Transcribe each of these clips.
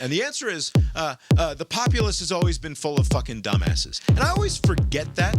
And the answer is, the populace has always been full of fucking dumbasses. And I always forget that.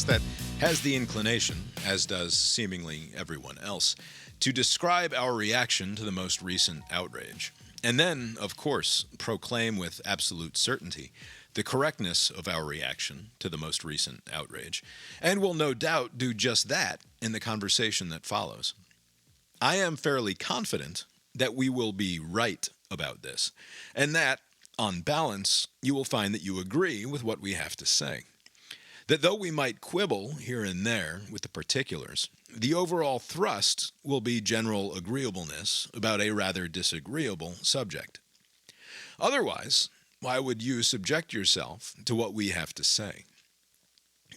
That has the inclination, as does seemingly everyone else, to describe our reaction to the most recent outrage, and then, of course, proclaim with absolute certainty the correctness of our reaction to the most recent outrage, and will no doubt do just that in the conversation that follows. I am fairly confident that we will be right about this, and that, on balance, you will find that you agree with what we have to say. That though we might quibble here and there with the particulars, the overall thrust will be general agreeableness about a rather disagreeable subject. Otherwise, why would you subject yourself to what we have to say?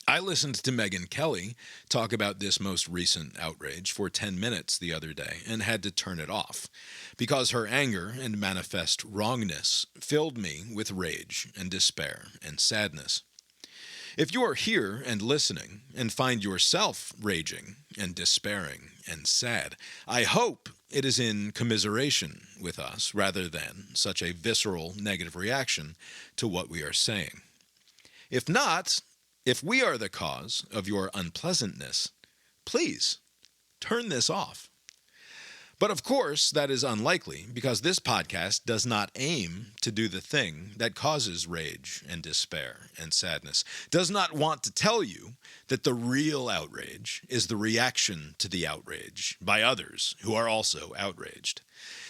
I listened to Megyn Kelly talk about this most recent outrage for 10 minutes the other day and had to turn it off because her anger and manifest wrongness filled me with rage and despair and sadness. If you are here and listening and find yourself raging and despairing and sad, I hope it is in commiseration with us rather than such a visceral negative reaction to what we are saying. If not, if we are the cause of your unpleasantness, please turn this off. But of course, that is unlikely because this podcast does not aim to do the thing that causes rage and despair and sadness, does not want to tell you that the real outrage is the reaction to the outrage by others who are also outraged,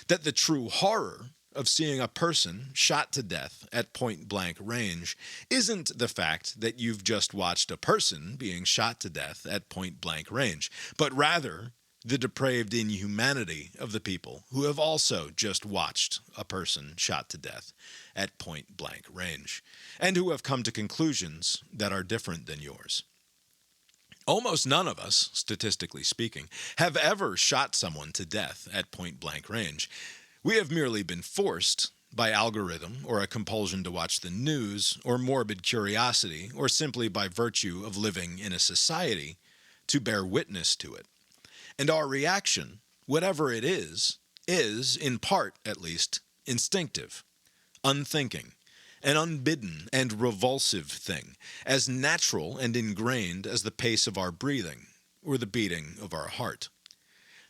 that the true horror of seeing a person shot to death at point-blank range isn't the fact that you've just watched a person being shot to death at point-blank range, but rather the depraved inhumanity of the people who have also just watched a person shot to death at point-blank range, and who have come to conclusions that are different than yours. Almost none of us, statistically speaking, have ever shot someone to death at point-blank range. We have merely been forced, by algorithm or a compulsion to watch the news, or morbid curiosity, or simply by virtue of living in a society, to bear witness to it. And our reaction, whatever it is, in part at least, instinctive, unthinking, an unbidden and revulsive thing, as natural and ingrained as the pace of our breathing or the beating of our heart.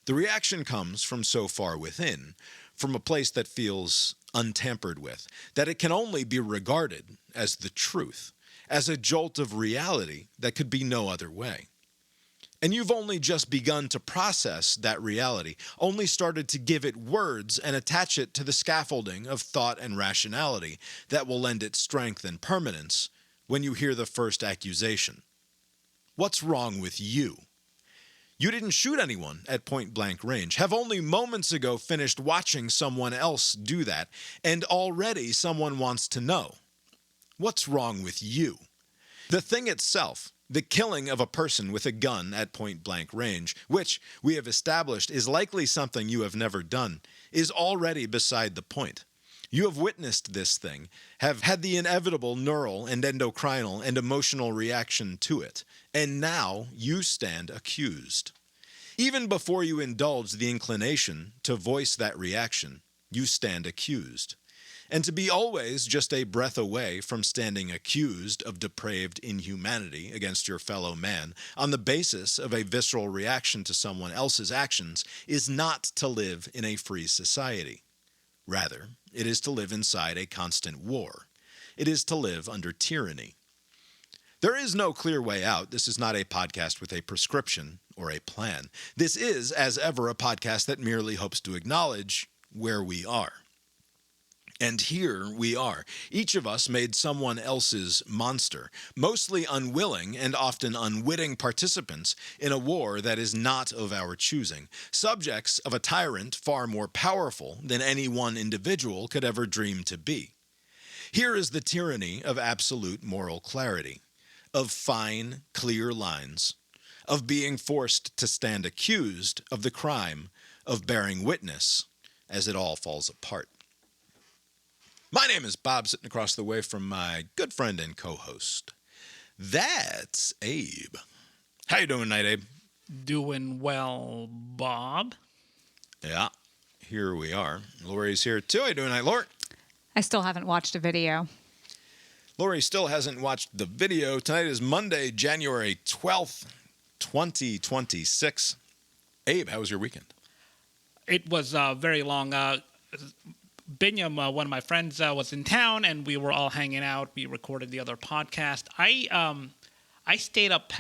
The reaction comes from so far within, from a place that feels untampered with, that it can only be regarded as the truth, as a jolt of reality that could be no other way. And you've only just begun to process that reality, only started to give it words and attach it to the scaffolding of thought and rationality that will lend it strength and permanence when you hear the first accusation. What's wrong with you? You didn't shoot anyone at point-blank range, have only moments ago finished watching someone else do that, and already someone wants to know. What's wrong with you? The thing itself, the killing of a person with a gun at point-blank range, which we have established is likely something you have never done, is already beside the point. You have witnessed this thing, have had the inevitable neural and endocrinal and emotional reaction to it, and now you stand accused. Even before you indulge the inclination to voice that reaction, you stand accused. And to be always just a breath away from standing accused of depraved inhumanity against your fellow man on the basis of a visceral reaction to someone else's actions is not to live in a free society. Rather, it is to live inside a constant war. It is to live under tyranny. There is no clear way out. This is not a podcast with a prescription or a plan. This is, as ever, a podcast that merely hopes to acknowledge where we are. And here we are, each of us made someone else's monster, mostly unwilling and often unwitting participants in a war that is not of our choosing, subjects of a tyrant far more powerful than any one individual could ever dream to be. Here is the tyranny of absolute moral clarity, of fine, clear lines, of being forced to stand accused of the crime of bearing witness as it all falls apart. My name is Bob, sitting across the way from my good friend and co-host. That's Abe. How you doing tonight, Abe? Doing well, Bob. Yeah, here we are. Lori's here too. How you doing tonight, Lori? I still haven't watched a video. Lori still hasn't watched the video. Tonight is Monday, January 12th, 2026. Abe, how was your weekend? It was very long. Binyam, one of my friends, was in town, and we were all hanging out. We recorded the other podcast. I stayed up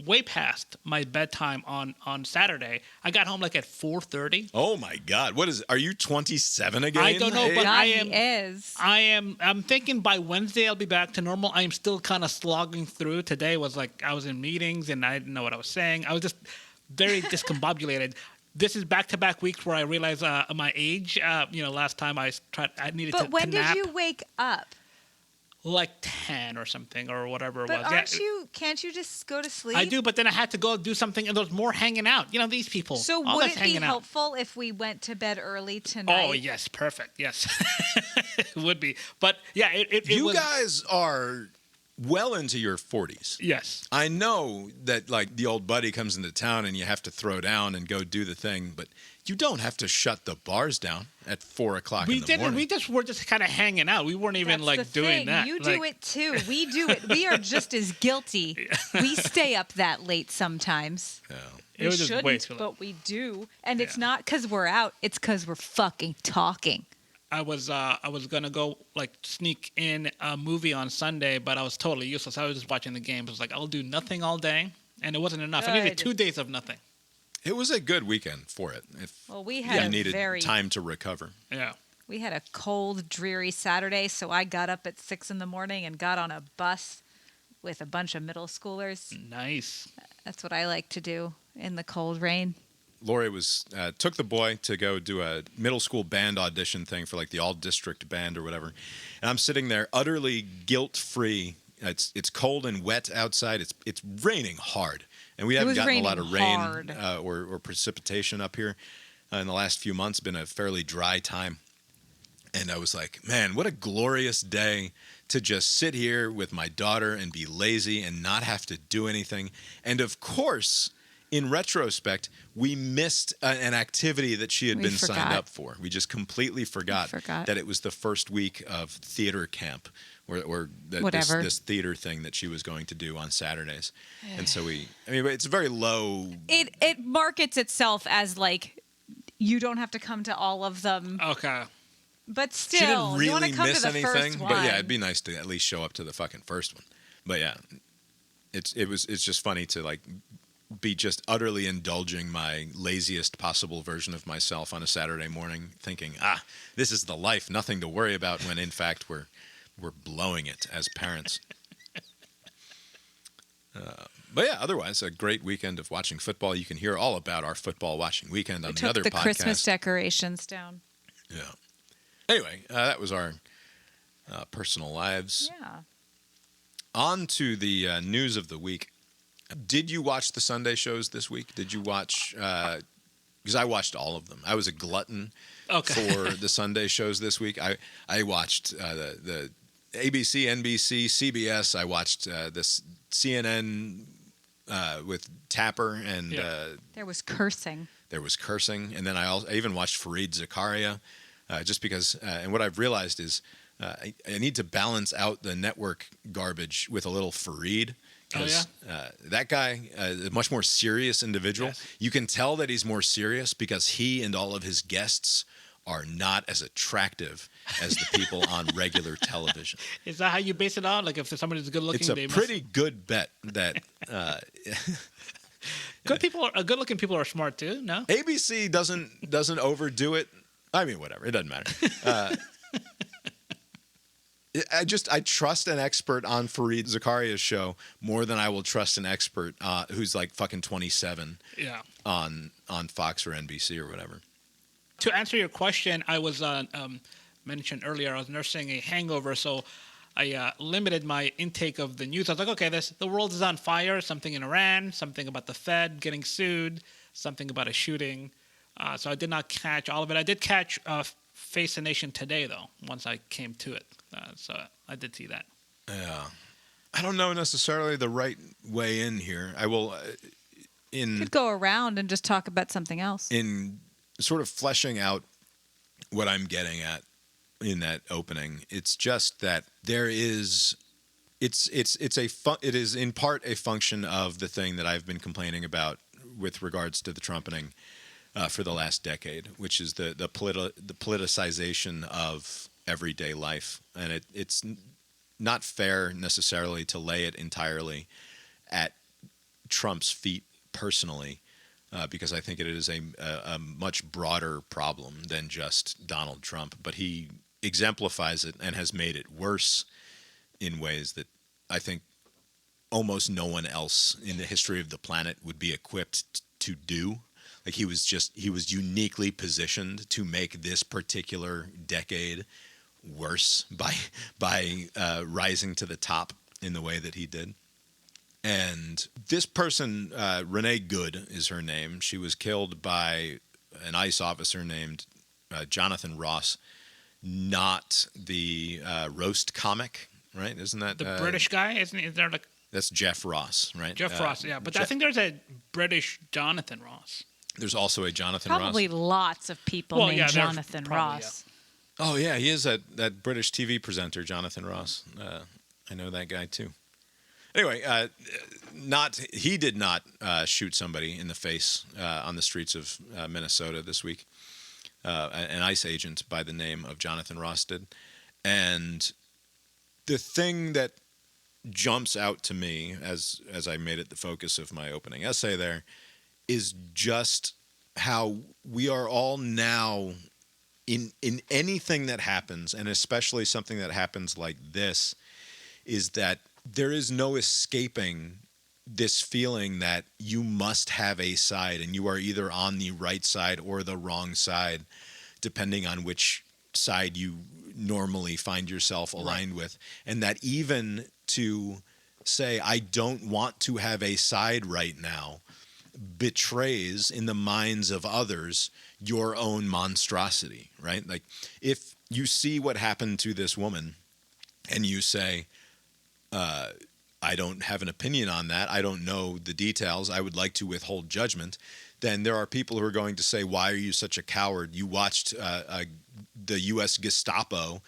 way past my bedtime on Saturday. I got home like at 4:30. Oh my God! Are you 27 again? I don't know, Abe? but God, I he am. is. I'm thinking by Wednesday I'll be back to normal. I am still kind of slogging through. Today was like I was in meetings and I didn't know what I was saying. I was just very discombobulated. This is back-to-back weeks where I realized my age. Last time I needed to But when to did nap. you wake up? Like 10 or something or whatever it But was. can't you just go to sleep? I do, but then I had to go do something, and there was more hanging out. These people. So all would that's it be hanging out. helpful if we went to bed early tonight? Oh, yes, perfect. Yes, it would be. But yeah, it You was. guys are well into your 40s. Yes. I know that like the old buddy comes into town and you have to throw down and go do the thing, but you don't have to shut the bars down at 4 o'clock in the morning. We were just kind of hanging out. We weren't even That's the doing thing. that. You do it too. We do it. We are just as guilty. We stay up that late sometimes. Yeah. It was we just way shouldn't, too late. but we do. And it's Yeah. not because we're out. It's because we're fucking talking. I was gonna go sneak in a movie on Sunday, but I was totally useless. I was just watching the games. I was like, I'll do nothing all day, and it wasn't enough. I needed Good. 2 days of nothing. It was a good weekend for it. Well, we You had needed time to recover. Yeah. We had a cold, dreary Saturday, so I got up at 6 a.m. and got on a bus with a bunch of middle schoolers. Nice. That's what I like to do in the cold rain. Lori took the boy to go do a middle school band audition thing for like the all district band or whatever, and I'm sitting there utterly guilt free. It's cold and wet outside. It's raining hard, and we haven't gotten a lot of rain or precipitation up here in the last few months. Been a fairly dry time, and I was like, man, what a glorious day to just sit here with my daughter and be lazy and not have to do anything. And of course, in retrospect, we missed an activity that she had been signed up for. We just completely forgot that it was the first week of theater camp or this theater thing that she was going to do on Saturdays. And so it's very low. It markets itself as like you don't have to come to all of them. Okay. But still, She didn't really you want to come miss to the anything. first one. But yeah, it'd be nice to at least show up to the fucking first one. But yeah, it's just funny to be just utterly indulging my laziest possible version of myself on a Saturday morning, thinking, this is the life, nothing to worry about, when in fact we're blowing it as parents. But yeah, otherwise, a great weekend of watching football. You can hear all about our football watching weekend on the other podcast. We took the Christmas decorations down. Yeah. Anyway, that was our personal lives. Yeah. On to the news of the week. Did you watch the Sunday shows this week? Did you watch? Because I watched all of them. I was a glutton for the Sunday shows this week. I watched the ABC, NBC, CBS. I watched this CNN with Tapper and There was cursing. And then I even watched Fareed Zakaria, just because. And what I've realized is I need to balance out the network garbage with a little Fareed. Because that guy is a much more serious individual. Yes. You can tell that he's more serious because he and all of his guests are not as attractive as the people on regular television. Is that how you base it on? Like if somebody's good looking, It's a pretty good bet that good-looking people are smart too. No, ABC doesn't overdo it. I mean, whatever. It doesn't matter. I trust an expert on Fareed Zakaria's show more than I will trust an expert who's like fucking 27 on Fox or NBC or whatever. To answer your question, I was mentioned earlier, I was nursing a hangover, so I limited my intake of the news. I was like, okay, the world is on fire. Something in Iran, something about the Fed getting sued, something about a shooting. So I did not catch all of it. I did catch Face the Nation today, though, once I came to it. So I did see that. Yeah. I don't know necessarily the right way in here. I will, Could go around and just talk about something else. in sort of fleshing out what I'm getting at in that opening, it's just that there is, it is in part a function of the thing that I've been complaining about with regards to the trumpeting for the last decade, which is the politicization of everyday life, and it's not fair necessarily to lay it entirely at Trump's feet personally, because I think it is a much broader problem than just Donald Trump. But he exemplifies it and has made it worse in ways that I think almost no one else in the history of the planet would be equipped to do. Like he was uniquely positioned to make this particular decade worse by rising to the top in the way that he did. And this person, Renee Good is her name. She was killed by an ICE officer named Jonathan Ross, not the roast comic, right? Isn't that The British guy? Is there like... That's Jeff Ross, right? Jeff Ross, yeah. But I think there's a British Jonathan Ross. There's also a Jonathan Probably Ross. lots of people named Jonathan Ross. Yeah. Oh, yeah, he is that British TV presenter, Jonathan Ross. I know that guy, too. Anyway, he did not shoot somebody in the face on the streets of Minnesota this week. An ICE agent by the name of Jonathan Ross did. And the thing that jumps out to me as I made it the focus of my opening essay there is just how we are all now in anything that happens, and especially something that happens like this, is that there is no escaping this feeling that you must have a side, and you are either on the right side or the wrong side, depending on which side you normally find yourself aligned with. And that even to say, I don't want to have a side right now, betrays in the minds of others your own monstrosity, right? Like if you see what happened to this woman and you say, I don't have an opinion on that, I don't know the details, I would like to withhold judgment, then there are people who are going to say, why are you such a coward? You watched the U.S. Gestapo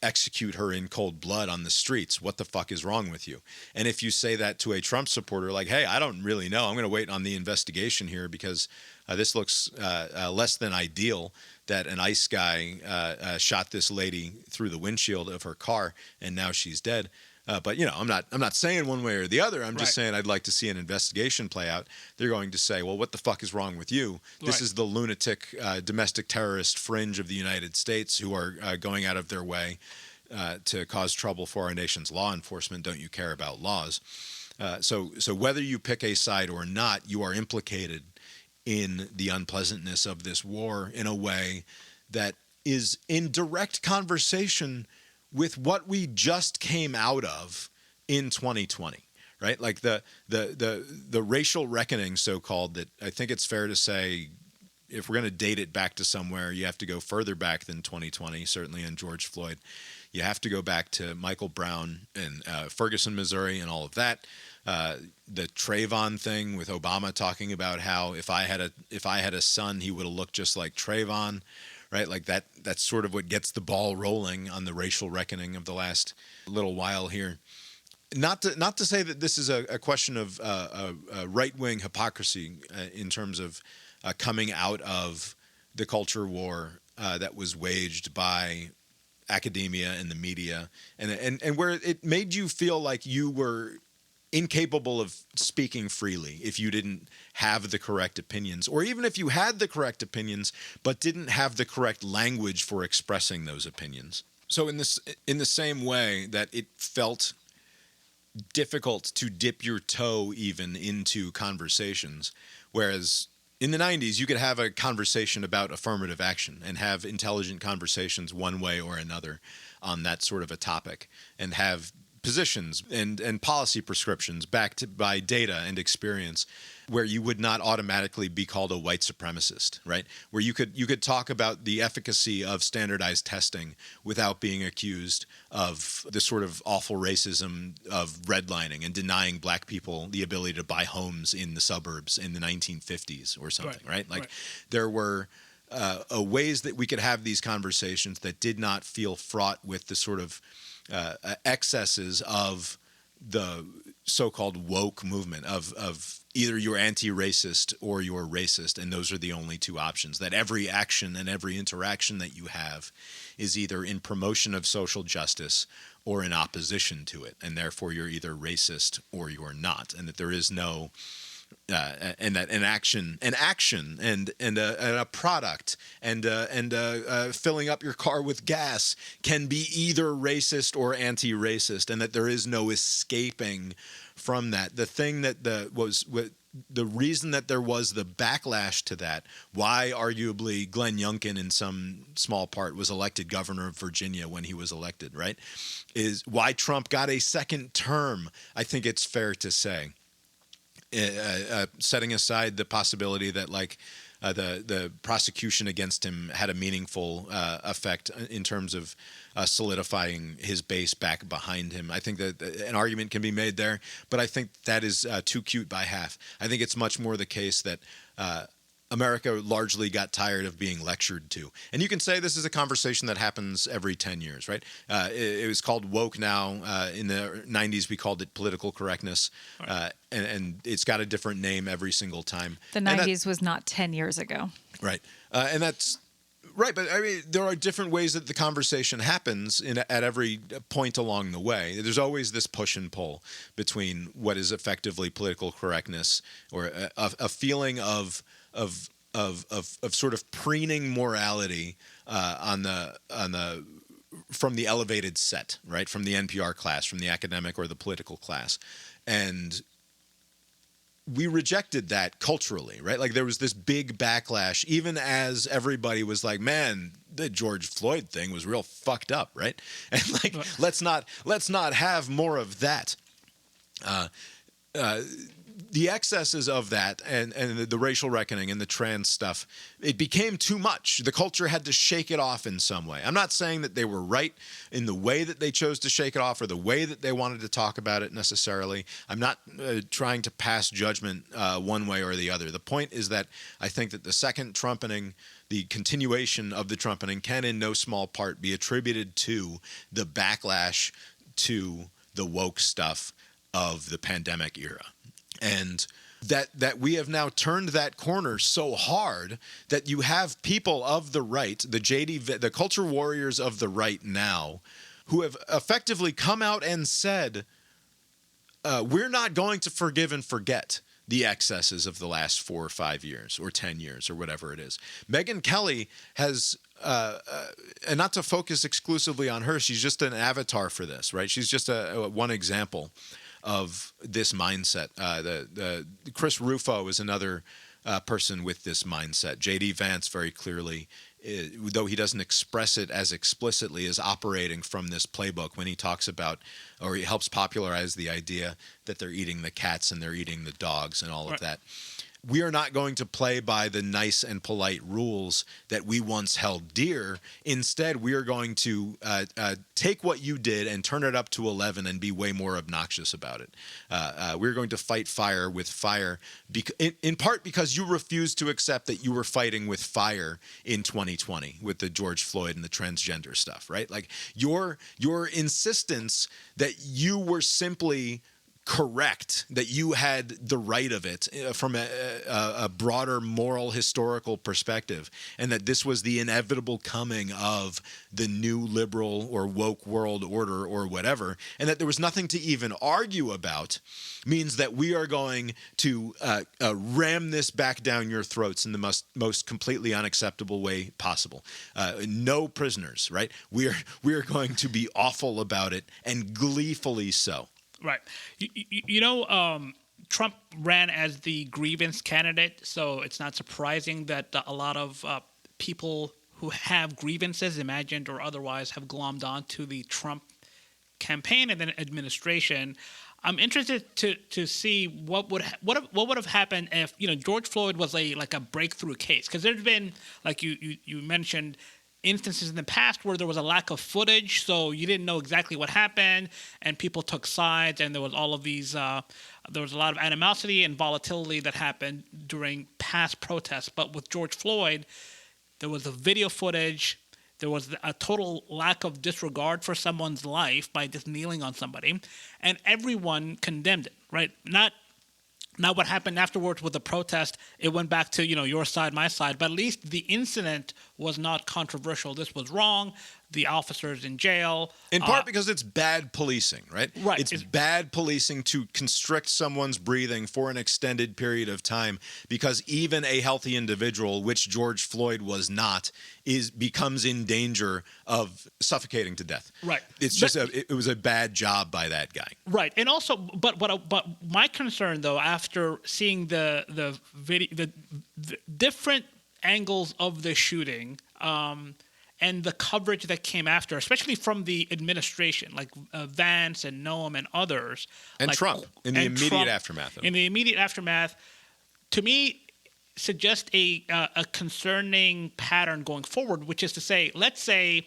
execute her in cold blood on the streets. What the fuck is wrong with you? And if you say that to a Trump supporter, like, hey, I don't really know, I'm going to wait on the investigation here because this looks less than ideal that an ICE guy shot this lady through the windshield of her car and now she's dead. But I'm not saying one way or the other. I'm just saying I'd like to see an investigation play out. They're going to say, well, what the fuck is wrong with you? This is the lunatic domestic terrorist fringe of the United States who are going out of their way to cause trouble for our nation's law enforcement. Don't you care about laws? So whether you pick a side or not, you are implicated in the unpleasantness of this war in a way that is in direct conversation with what we just came out of in 2020, right? Like the racial reckoning, so-called, that I think it's fair to say, if we're going to date it back to somewhere, you have to go further back than 2020, certainly in George Floyd. You have to go back to Michael Brown and Ferguson, Missouri, and all of that. The Trayvon thing with Obama talking about how if I had a son, he would have looked just like Trayvon. Right, like that's sort of what gets the ball rolling on the racial reckoning of the last little while here. Not to say that this is a question of right-wing hypocrisy in terms of coming out of the culture war that was waged by academia and the media, and where it made you feel like you were incapable of speaking freely if you didn't have the correct opinions, or even if you had the correct opinions but didn't have the correct language for expressing those opinions. So in the same way that it felt difficult to dip your toe even into conversations, whereas In the 90s, you could have a conversation about affirmative action and have intelligent conversations one way or another on that sort of a topic, and have positions and policy prescriptions backed by data and experience, where you would not automatically be called a white supremacist, right? Where you could talk about the efficacy of standardized testing without being accused of the sort of awful racism of redlining and denying black people the ability to buy homes in the suburbs in the 1950s or something, right? Like there were ways that we could have these conversations that did not feel fraught with the sort of excesses of the so-called woke movement of either you're anti-racist or you're racist, and those are the only two options. That every action and every interaction that you have is either in promotion of social justice or in opposition to it, and therefore you're either racist or you're not, and that there is no and that an action and a product and filling up your car with gas can be either racist or anti-racist, and that there is no escaping from that. The thing that the reason that there was the backlash to that, why arguably Glenn Youngkin in some small part was elected governor of Virginia when he was elected, right, is why Trump got a second term. I think it's fair to say. Setting aside the possibility that the prosecution against him had a meaningful effect in terms of solidifying his base back behind him, I think that an argument can be made there, but I think that is too cute by half. I think it's much more the case that America largely got tired of being lectured to. And you can say this is a conversation that happens every 10 years, right? It was called woke now. In the 90s, we called it political correctness. And it's got a different name every single time. The 90s was not 10 years ago. Right. And that's right. But I mean, there are different ways that the conversation happens at every point along the way. There's always this push and pull between what is effectively political correctness or a feeling of sort of preening morality from the elevated set, right, from the NPR class, from the academic or the political class, and we rejected that culturally, right? Like there was this big backlash, even as everybody was like, "Man, the George Floyd thing was real fucked up," right? And like, let's not have more of that. The excesses of that and the racial reckoning and the trans stuff, it became too much. The culture had to shake it off in some way. I'm not saying that they were right in the way that they chose to shake it off or the way that they wanted to talk about it necessarily. I'm not trying to pass judgment one way or the other. The point is that I think that the second trumpeting, the continuation of the trumpeting, can in no small part be attributed to the backlash to the woke stuff of the pandemic era. And that we have now turned that corner so hard that you have people of the right, the culture warriors of the right now, who have effectively come out and said, we're not going to forgive and forget the excesses of the last 4 or 5 years or 10 years or whatever it is. Megyn Kelly has, and not to focus exclusively on her, she's just an avatar for this, right? She's just one example of this mindset. The Chris Rufo is another person with this mindset. J.D. Vance very clearly, though he doesn't express it as explicitly, is operating from this playbook when he talks about, or he helps popularize the idea that they're eating the cats and they're eating the dogs and all of that. We are not going to play by the nice and polite rules that we once held dear. Instead, we are going to take what you did and turn it up to 11 and be way more obnoxious about it. We're going to fight fire with fire, in part because you refused to accept that you were fighting with fire in 2020 with the George Floyd and the transgender stuff, right? Like your insistence that you were simply correct, that you had the right of it from a broader moral historical perspective, and that this was the inevitable coming of the new liberal or woke world order or whatever, and that there was nothing to even argue about, means that we are going to ram this back down your throats in the most completely unacceptable way possible. No prisoners, right? We are going to be awful about it, and gleefully so. Right. You know, Trump ran as the grievance candidate, so it's not surprising that a lot of people who have grievances, imagined or otherwise, have glommed onto the Trump campaign and then administration. I'm interested to see what would have happened if George Floyd was like a breakthrough case, because there's been, like you mentioned, instances in the past where there was a lack of footage, so you didn't know exactly what happened, and people took sides, and there was all of these there was a lot of animosity and volatility that happened during past protests. But with George Floyd, there was the video footage. There was a total lack of disregard for someone's life by just kneeling on somebody, and everyone condemned it, right? Not what happened afterwards with the protest. It went back to, your side, my side, but at least the incident was not controversial. This was wrong. The officers in jail. In part because it's bad policing, right? Right. It's bad policing to constrict someone's breathing for an extended period of time, because even a healthy individual, which George Floyd was not, becomes in danger of suffocating to death. Right. It's just it was a bad job by that guy. Right. And also, but my concern, though, after seeing the video, the different angles of the shooting, and the coverage that came after, especially from the administration, like Vance and Noam and others. And like, Trump, in the immediate aftermath. In the immediate aftermath, to me, suggests a concerning pattern going forward, which is to say, let's say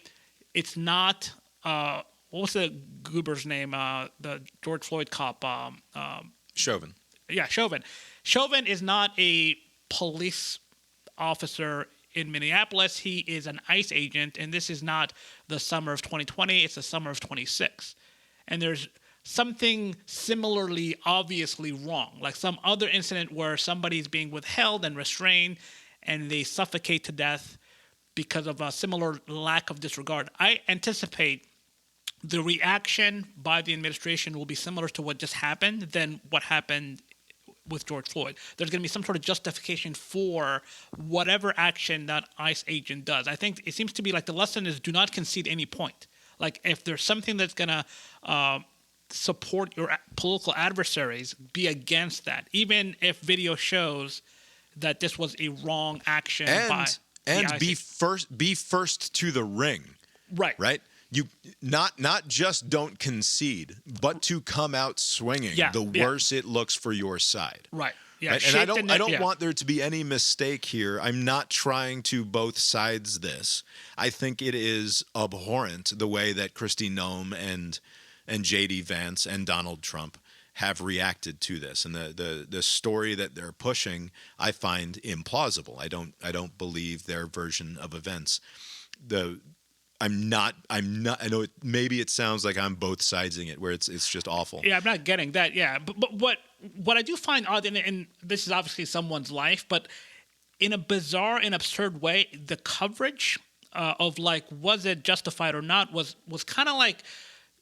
it's not, what was the goober's name, the George Floyd cop? Chauvin. Yeah, Chauvin. Chauvin is not a police officer in Minneapolis. He is an ICE agent, and this is not the summer of 2020. It's the summer of 26. And there's something similarly obviously wrong, like some other incident where somebody's being withheld and restrained and they suffocate to death because of a similar lack of disregard. I anticipate the reaction by the administration will be similar to what just happened than what happened with George Floyd. There's going to be some sort of justification for whatever action that ICE agent does. I think it seems to be like the lesson is do not concede any point. Like if there's something that's going to support your political adversaries, be against that, even if video shows that this was a wrong action by the ICE be first to the ring. Right. You not just don't concede, but to come out swinging. The worse it looks for your side. Right. Yeah. Right? And I don't want there to be any mistake here. I'm not trying to both sides this. I think it is abhorrent the way that Kristi Noem and J.D. Vance and Donald Trump have reacted to this, and the story that they're pushing I find implausible. I don't believe their version of events. I'm not. I know maybe it sounds like I'm both sidesing it, where it's just awful. Yeah, I'm not getting that. Yeah, but what I do find odd, and this is obviously someone's life, but in a bizarre and absurd way, the coverage of like was it justified or not was kind of like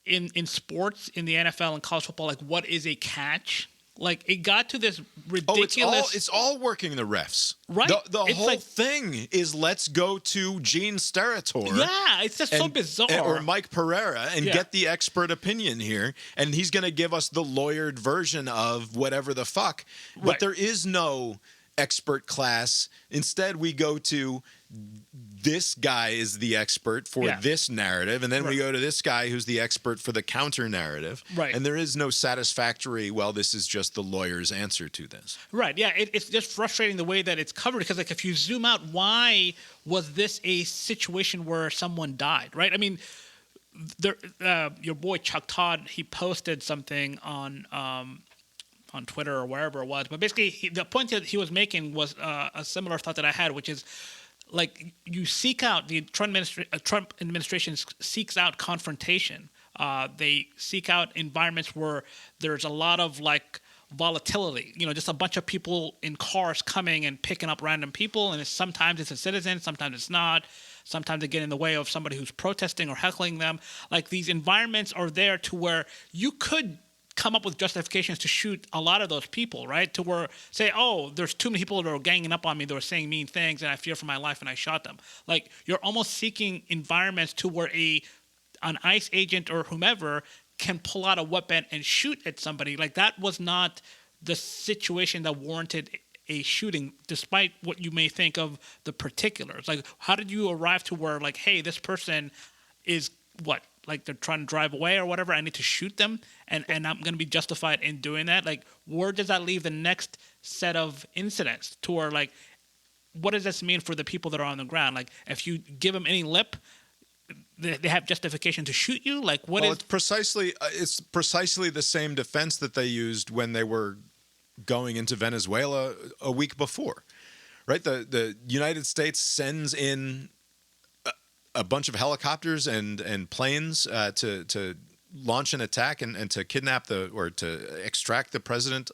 in sports, in the NFL and college football, like what is a catch? Like it got to this ridiculous. It's all working the refs, right? The whole thing is let's go to Gene Steratore. Yeah, it's just so bizarre. Or Mike Pereira and get the expert opinion here, and he's going to give us the lawyered version of whatever the fuck. But there is no expert class. Instead, we go to this guy is the expert for this narrative, and then we go to this guy who's the expert for the counter narrative. Right. And there is no satisfactory, well, this is just the lawyer's answer to this. Right. Yeah. It's just frustrating the way that it's covered, because like if you zoom out, why was this a situation where someone died? Right. I mean, your boy Chuck Todd, he posted something on Twitter or wherever it was, but basically the point that he was making was a similar thought that I had, which is like you seek out the Trump administration seeks out confrontation. They seek out environments where there's a lot of like volatility. Just a bunch of people in cars coming and picking up random people, and sometimes it's a citizen, sometimes it's not. Sometimes they get in the way of somebody who's protesting or heckling them. Like these environments are there to where you could come up with justifications to shoot a lot of those people, right? To where say, oh, there's too many people that are ganging up on me, that are saying mean things, and I fear for my life, and I shot them. Like you're almost seeking environments to where an ICE agent or whomever can pull out a weapon and shoot at somebody. Like that was not the situation that warranted a shooting, despite what you may think of the particulars? Like, how did you arrive to where, like, hey, this person is what? Like, they're trying to drive away or whatever. I need to shoot them, and I'm going to be justified in doing that. Like, where does that leave the next set of incidents to where, like, what does this mean for the people that are on the ground? Like, if you give them any lip, they have justification to shoot you. Like, what well, is? It's precisely the same defense that they used when they were going into Venezuela a week before, right? The United States sends in a bunch of helicopters and planes to launch an attack and to kidnap or to extract the president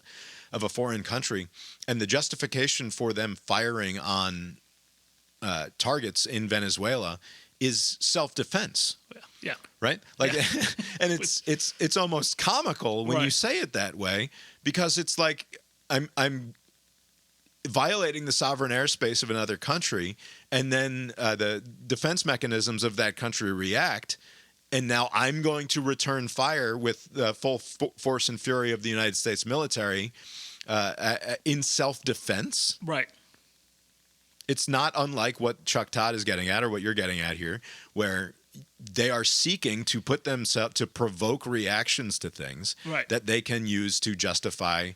of a foreign country, and the justification for them firing on targets in Venezuela is self-defense. Yeah. Right? Like, Yeah. and it's almost comical when you say it that way, because it's like I'm violating the sovereign airspace of another country, and then the defense mechanisms of that country react, and now I'm going to return fire with the full force and fury of the United States military in self-defense. Right. It's not unlike what Chuck Todd is getting at, or what you're getting at here, where they are seeking to put themselves to provoke reactions to things that they can use to justify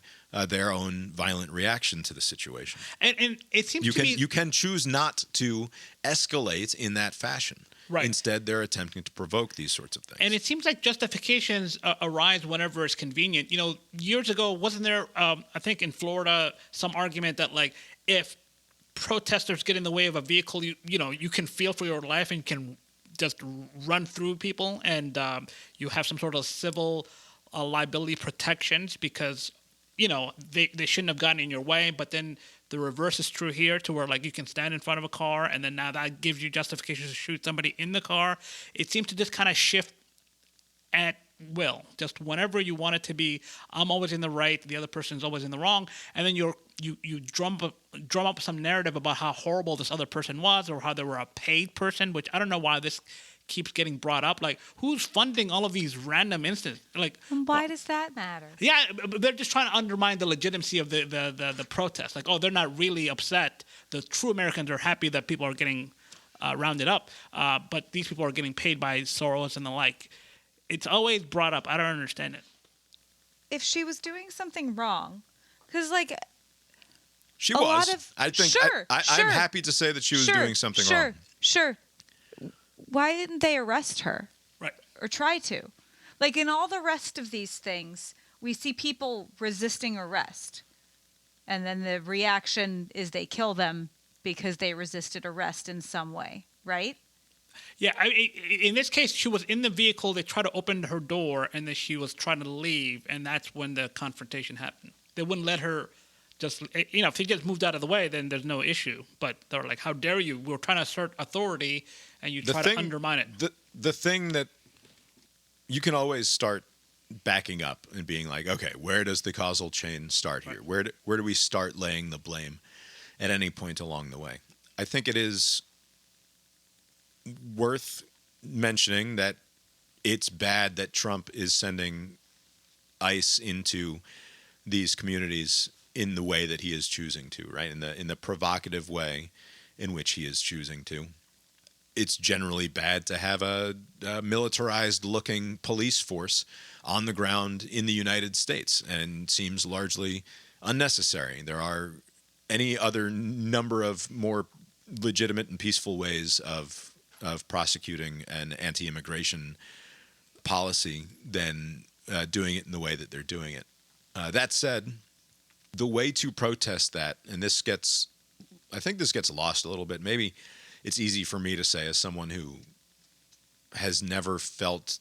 their own violent reaction to the situation. And it seems you can choose not to escalate in that fashion. Right. Instead, they're attempting to provoke these sorts of things. And it seems like justifications arise whenever it's convenient. You know, years ago, wasn't there, I think in Florida, some argument that, like, if protesters get in the way of a vehicle, you can feel for your life and can just run through people, and you have some sort of civil liability protections because, they shouldn't have gotten in your way. But then the reverse is true here, to where, like, you can stand in front of a car, and then now that gives you justification to shoot somebody in the car. It seems to just kind of shift at will. Just whenever you want it to be, I'm always in the right, the other person's always in the wrong, and then you drum up some narrative about how horrible this other person was, or how they were a paid person, which I don't know why this keeps getting brought up. Like, who's funding all of these random instances? Like, why does that matter? Yeah, they're just trying to undermine the legitimacy of the protest. Like, oh, they're not really upset. The true Americans are happy that people are getting rounded up, but these people are getting paid by Soros and the like. It's always brought up. I don't understand it. If she was doing something wrong, because, like, she was. I think I'm happy to say that she was doing something wrong. Sure. Why didn't they arrest her? Right. Or try to? Like, in all the rest of these things, we see people resisting arrest. And then the reaction is they kill them because they resisted arrest in some way, right? Yeah, in this case, she was in the vehicle. They tried to open her door, and then she was trying to leave, and that's when the confrontation happened. They wouldn't let her just, if she just moved out of the way, then there's no issue. But they were like, how dare you? We're trying to assert authority, and you try to undermine it. The thing that you can always start backing up and being like, okay, where does the causal chain start here? Where do we start laying the blame at any point along the way? I think it is worth mentioning that it's bad that Trump is sending ICE into these communities in the way that he is choosing to, right? In the provocative way in which he is choosing to. It's generally bad to have a militarized-looking police force on the ground in the United States, and seems largely unnecessary. There are any other number of more legitimate and peaceful ways of prosecuting an anti-immigration policy than doing it in the way that they're doing it. That said, the way to protest that, and I think this gets lost a little bit. Maybe it's easy for me to say as someone who has never felt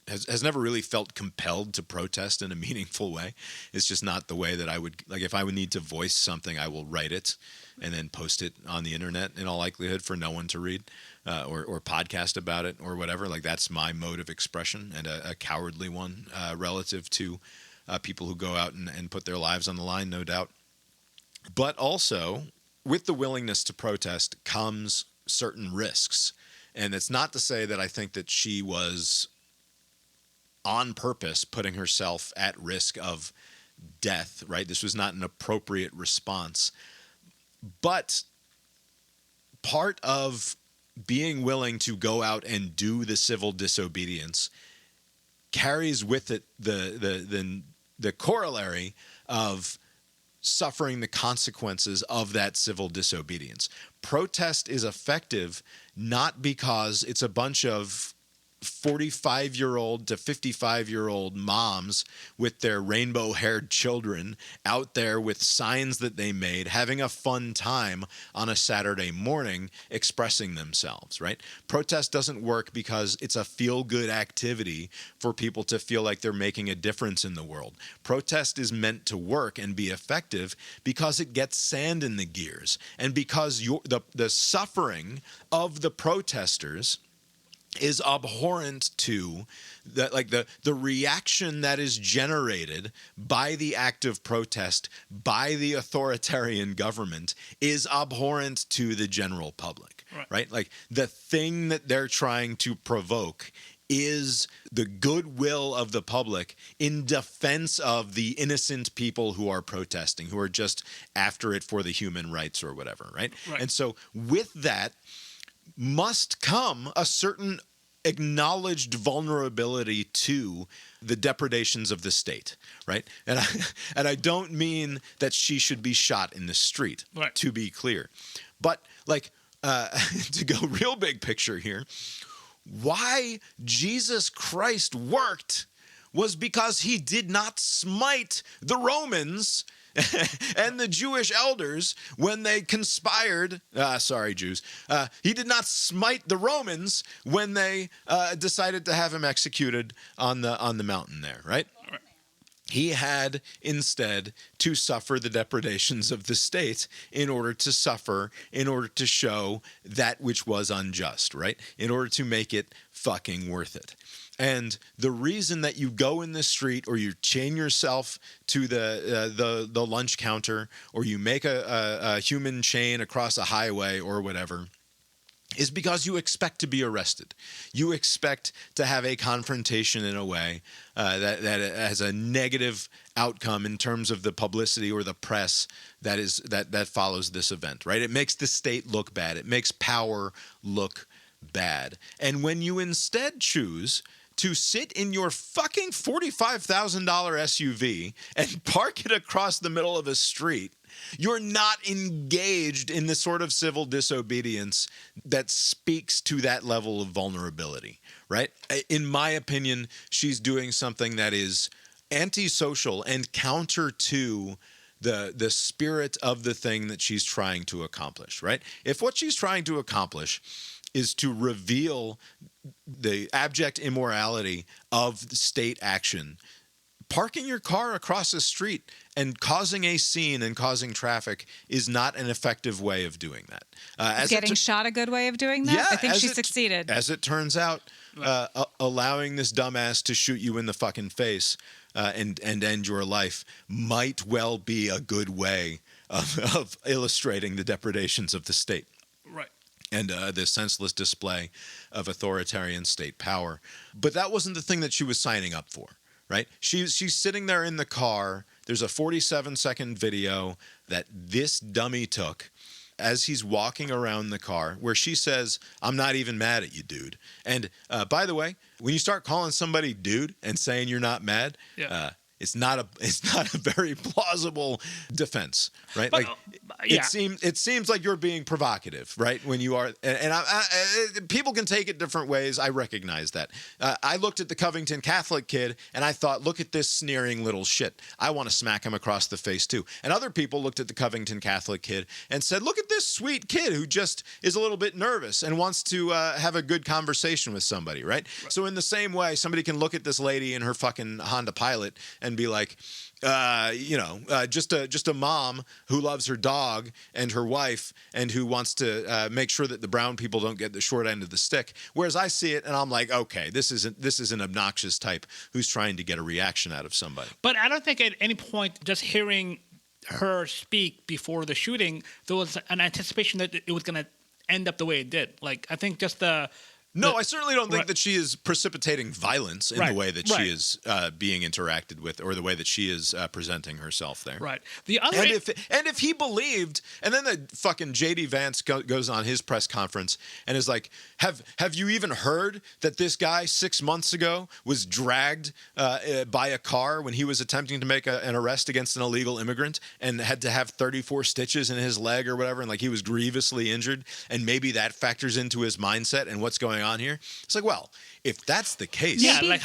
has never really felt compelled to protest in a meaningful way. It's just not the way that I would, like, if I would need to voice something, I will write it and then post it on the internet in all likelihood for no one to read, or podcast about it or whatever. Like, that's my mode of expression, and a cowardly one relative to people who go out and put their lives on the line, no doubt. But also, with the willingness to protest comes certain risks. And it's not to say that I think that she was on purpose putting herself at risk of death, right? This was not an appropriate response. But part of being willing to go out and do the civil disobedience carries with it the corollary of suffering the consequences of that civil disobedience. Protest is effective not because it's a bunch of 45-year-old to 55-year-old moms with their rainbow-haired children out there with signs that they made, having a fun time on a Saturday morning expressing themselves, right? Protest doesn't work because it's a feel-good activity for people to feel like they're making a difference in the world. Protest is meant to work and be effective because it gets sand in the gears, and because the suffering of the protesters is abhorrent to the reaction that is generated by the act of protest by the authoritarian government is abhorrent to the general public, right? Like the thing that they're trying to provoke is the goodwill of the public in defense of the innocent people who are protesting, who are just after it for the human rights or whatever, right? And so with that must come a certain acknowledged vulnerability to the depredations of the state, right? And I don't mean that she should be shot in the street, to be clear. But like to go real big picture here, why Jesus Christ worked was because he did not smite the Romans and the Jewish elders when they conspired. Jews. He did not smite the Romans when they decided to have him executed on the mountain there, right? He had instead to suffer the depredations of the state in order to show that which was unjust, right? In order to make it fucking worth it. And the reason that you go in the street or you chain yourself to the lunch counter or you make a human chain across a highway or whatever is because you expect to be arrested. You expect to have a confrontation in a way that has a negative outcome in terms of the publicity or the press that follows this event, right? It makes the state look bad. It makes power look bad. And when you instead choose to sit in your fucking $45,000 SUV and park it across the middle of a street, you're not engaged in the sort of civil disobedience that speaks to that level of vulnerability, right? In my opinion, she's doing something that is antisocial and counter to the spirit of the thing that she's trying to accomplish, right? If what she's trying to accomplish is to reveal the abject immorality of state action, parking your car across the street and causing a scene and causing traffic is not an effective way of doing that. Is getting shot a good way of doing that? Yeah, I think she succeeded. As it turns out, allowing this dumbass to shoot you in the fucking face and end your life might well be a good way of illustrating the depredations of the state. Right. And the senseless display of authoritarian state power. But that wasn't the thing that she was signing up for, right? She's sitting there in the car. There's a 47-second video that this dummy took as he's walking around the car where she says, "I'm not even mad at you, dude." And by the way, when you start calling somebody dude and saying you're not mad, it's not a very plausible defense, right? But, it seems like you're being provocative, right? When you are, and people can take it different ways. I recognize that. I looked at the Covington Catholic kid and I thought, look at this sneering little shit. I want to smack him across the face too. And other people looked at the Covington Catholic kid and said, look at this sweet kid who just is a little bit nervous and wants to have a good conversation with somebody, right? So in the same way, somebody can look at this lady in her fucking Honda Pilot and be like, just a mom who loves her dog and her wife and who wants to make sure that the brown people don't get the short end of the stick. Whereas I see it and I'm like, okay, this is an obnoxious type who's trying to get a reaction out of somebody. But I don't think at any point just hearing her speak before the shooting, there was an anticipation that it was going to end up the way it did. Like, I think just the No, I certainly don't think that she is precipitating violence in the way that she is being interacted with, or the way that she is presenting herself there. Right. The other, and if he believed, and then the fucking JD Vance goes on his press conference and is like, "Have you even heard that this guy 6 months ago was dragged by a car when he was attempting to make an arrest against an illegal immigrant and had to have 34 stitches in his leg or whatever, and like he was grievously injured, and maybe that factors into his mindset and what's going on here?" It's like, well, if that's the case,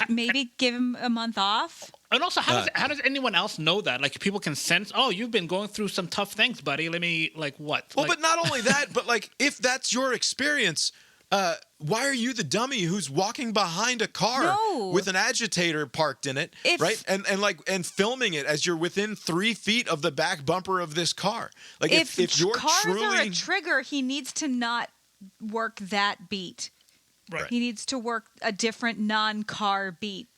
maybe give him a month off. And also, how does anyone else know that? Like, people can sense, oh, you've been going through some tough things, buddy. Let me, like, what? Well, but not only that, but like, if that's your experience, why are you the dummy who's walking behind a car with an agitator parked in it, right? And filming it as you're within 3 feet of the back bumper of this car. Like, if you're cars truly are a trigger, he needs to not work that beat. Right. He needs to work a different non-car beat.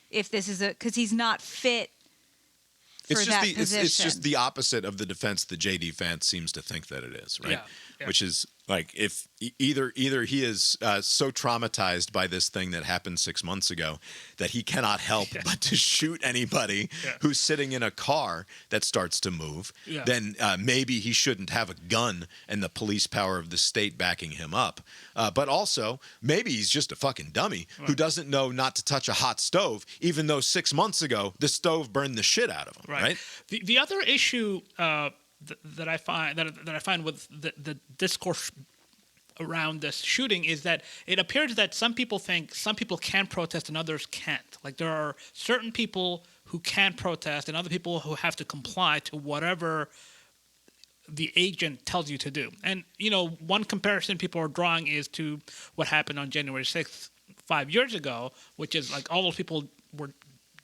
If this is because he's not fit for that position. It's just the opposite of the defense that JD Vance seems to think that it is, right? Yeah. Which is like, if either he is so traumatized by this thing that happened 6 months ago that he cannot help but to shoot anybody who's sitting in a car that starts to move, then maybe he shouldn't have a gun and the police power of the state backing him up. But also, maybe he's just a fucking dummy who doesn't know not to touch a hot stove, even though 6 months ago the stove burned the shit out of him, right? The other issue that I find with the discourse around this shooting is that it appears that some people think some people can protest and others can't. Like, there are certain people who can protest and other people who have to comply to whatever the agent tells you to do. And, you know, one comparison people are drawing is to what happened on January 6th 5 years ago, which is like all those people were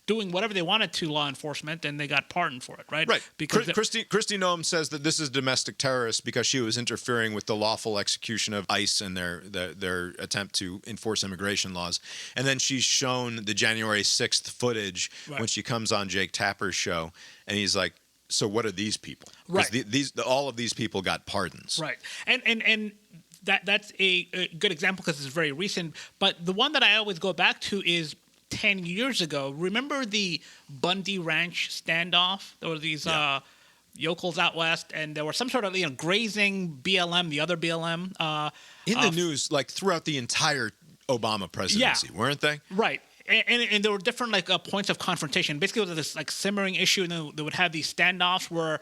doing whatever they wanted to law enforcement, and they got pardoned for it, right? Right. Because Kristi Noem says that this is domestic terrorist because she was interfering with the lawful execution of ICE and their attempt to enforce immigration laws. And then she's shown the January 6th footage when she comes on Jake Tapper's show, and he's like, so what are these people? Right. All of these people got pardons. Right. And that's a good example because it's very recent. But the one that I always go back to is 10 years ago. Remember the Bundy Ranch standoff? There were these yokels out west, and there was some sort of grazing BLM, the other BLM. In the news, like throughout the entire Obama presidency, weren't they? Right. And there were different points of confrontation. Basically, it was this simmering issue, and then they would have these standoffs where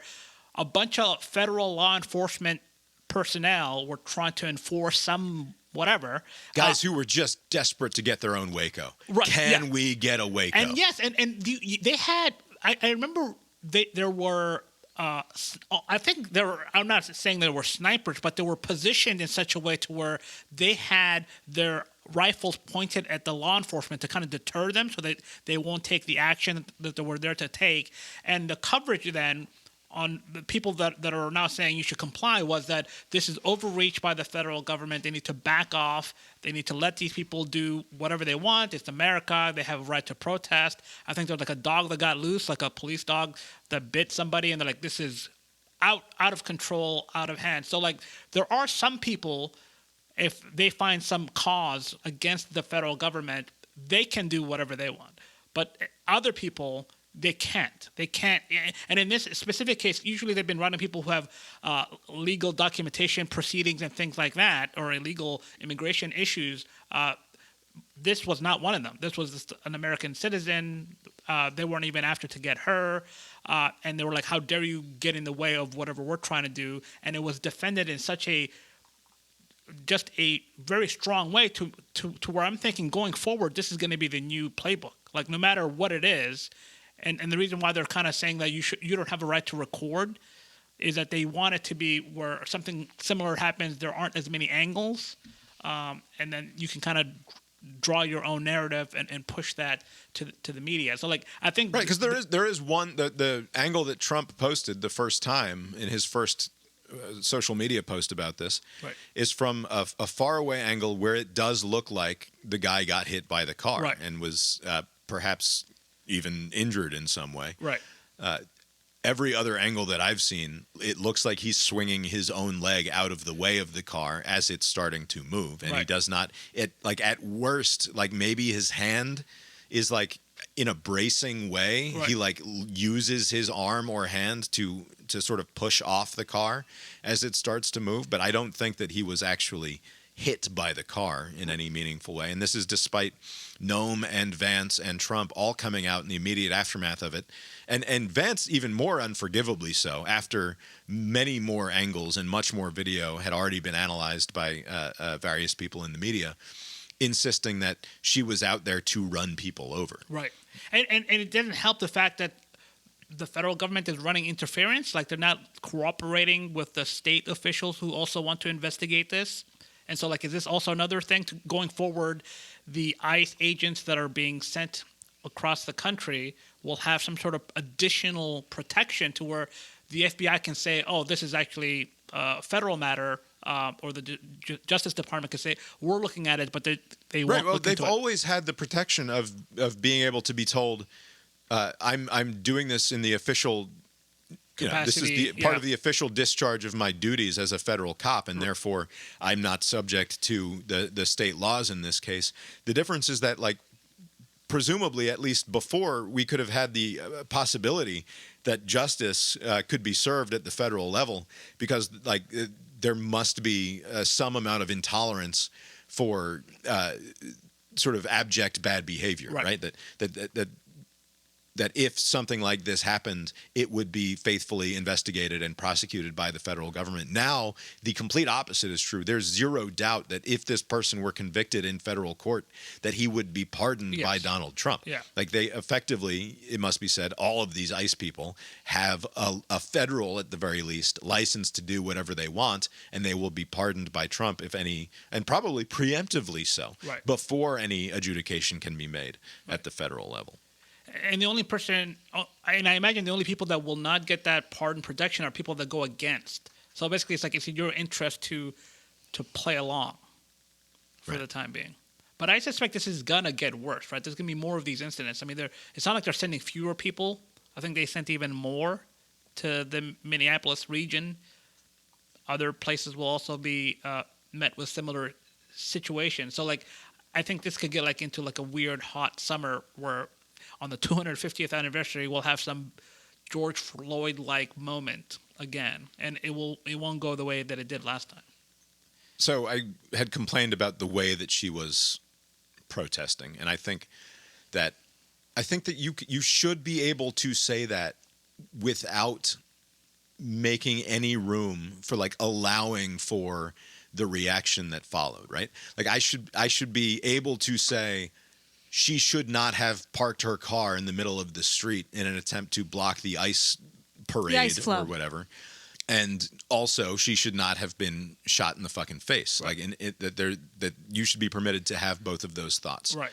a bunch of federal law enforcement personnel were trying to enforce some whatever. Guys who were just desperate to get their own Waco. Right, Can we get a Waco? And yes, and they had, I remember there were, I think there were, I'm not saying there were snipers, but they were positioned in such a way to where they had their rifles pointed at the law enforcement to kind of deter them so that they won't take the action that they were there to take. And the coverage then on the people that are now saying you should comply was that this is overreach by the federal government. They need to back off. They need to let these people do whatever they want. It's America. They have a right to protest. I think there was like a dog that got loose, like a police dog that bit somebody, and they're like, this is out of control, out of hand. So like there are some people, if they find some cause against the federal government, they can do whatever they want. But other people, they can't. And in this specific case, usually they've been running people who have legal documentation proceedings and things like that, or illegal immigration issues. This was not one of them. This was just an American citizen. They weren't even after to get her. And they were like, how dare you get in the way of whatever we're trying to do? And it was defended in such just a very strong way to where I'm thinking going forward, this is going to be the new playbook. Like no matter what it is. And the reason why they're kind of saying that you don't have a right to record is that they want it to be where something similar happens, there aren't as many angles, and then you can kind of draw your own narrative and push that to the media. So like I think because there is one the angle that Trump posted the first time in his first social media post about this is from a faraway angle where it does look like the guy got hit by the car and was perhaps even injured in some way. Right. every other angle that I've seen, it looks like he's swinging his own leg out of the way of the car as it's starting to move. And he does not, like at worst, like maybe his hand is like in a bracing way. Right. He like uses his arm or hand to sort of push off the car as it starts to move. But I don't think that he was actually hit by the car in any meaningful way. And this is despite Noem and Vance and Trump all coming out in the immediate aftermath of it. And Vance even more unforgivably so, after many more angles and much more video had already been analyzed by various people in the media, insisting that she was out there to run people over. Right. And it didn't help the fact that the federal government is running interference. Like, they're not cooperating with the state officials who also want to investigate this. And so, like, is this also another thing going forward? The ICE agents that are being sent across the country will have some sort of additional protection to where the FBI can say, oh, this is actually a federal matter, or the Justice Department can say, we're looking at it, but they won't look into it. They've always had the protection of being able to be told, I'm doing this in the official this is the part of the official discharge of my duties as a federal cop, and therefore I'm not subject to the state laws in this case. The difference is that, like, presumably, at least before, we could have had the possibility that justice could be served at the federal level, because like there must be some amount of intolerance for sort of abject bad behavior, right? That if something like this happened, it would be faithfully investigated and prosecuted by the federal government. Now, the complete opposite is true. There's zero doubt that if this person were convicted in federal court, that he would be pardoned by Donald Trump. Yeah. Like, they effectively, it must be said, all of these ICE people have a federal, at the very least, license to do whatever they want, and they will be pardoned by Trump, if any, and probably preemptively so, before any adjudication can be made at the federal level. And the only person, and I imagine the only people that will not get that pardon protection are people that go against. So basically, it's like it's in your interest to play along for the time being. But I suspect this is gonna get worse, right? There's gonna be more of these incidents. I mean, it's not like they're sending fewer people. I think they sent even more to the Minneapolis region. Other places will also be met with similar situations. So, like, I think this could get like into like a weird hot summer where, on the 250th anniversary, we'll have some George Floyd-like moment again, and it won't go the way that it did last time. So I had complained about the way that she was protesting, and I think that you should be able to say that without making any room for, like, allowing for the reaction that followed, right? Like, I should be able to say, she should not have parked her car in the middle of the street in an attempt to block the ICE parade or whatever. And also, she should not have been shot in the fucking face. Right. Like, that you should be permitted to have both of those thoughts. Right.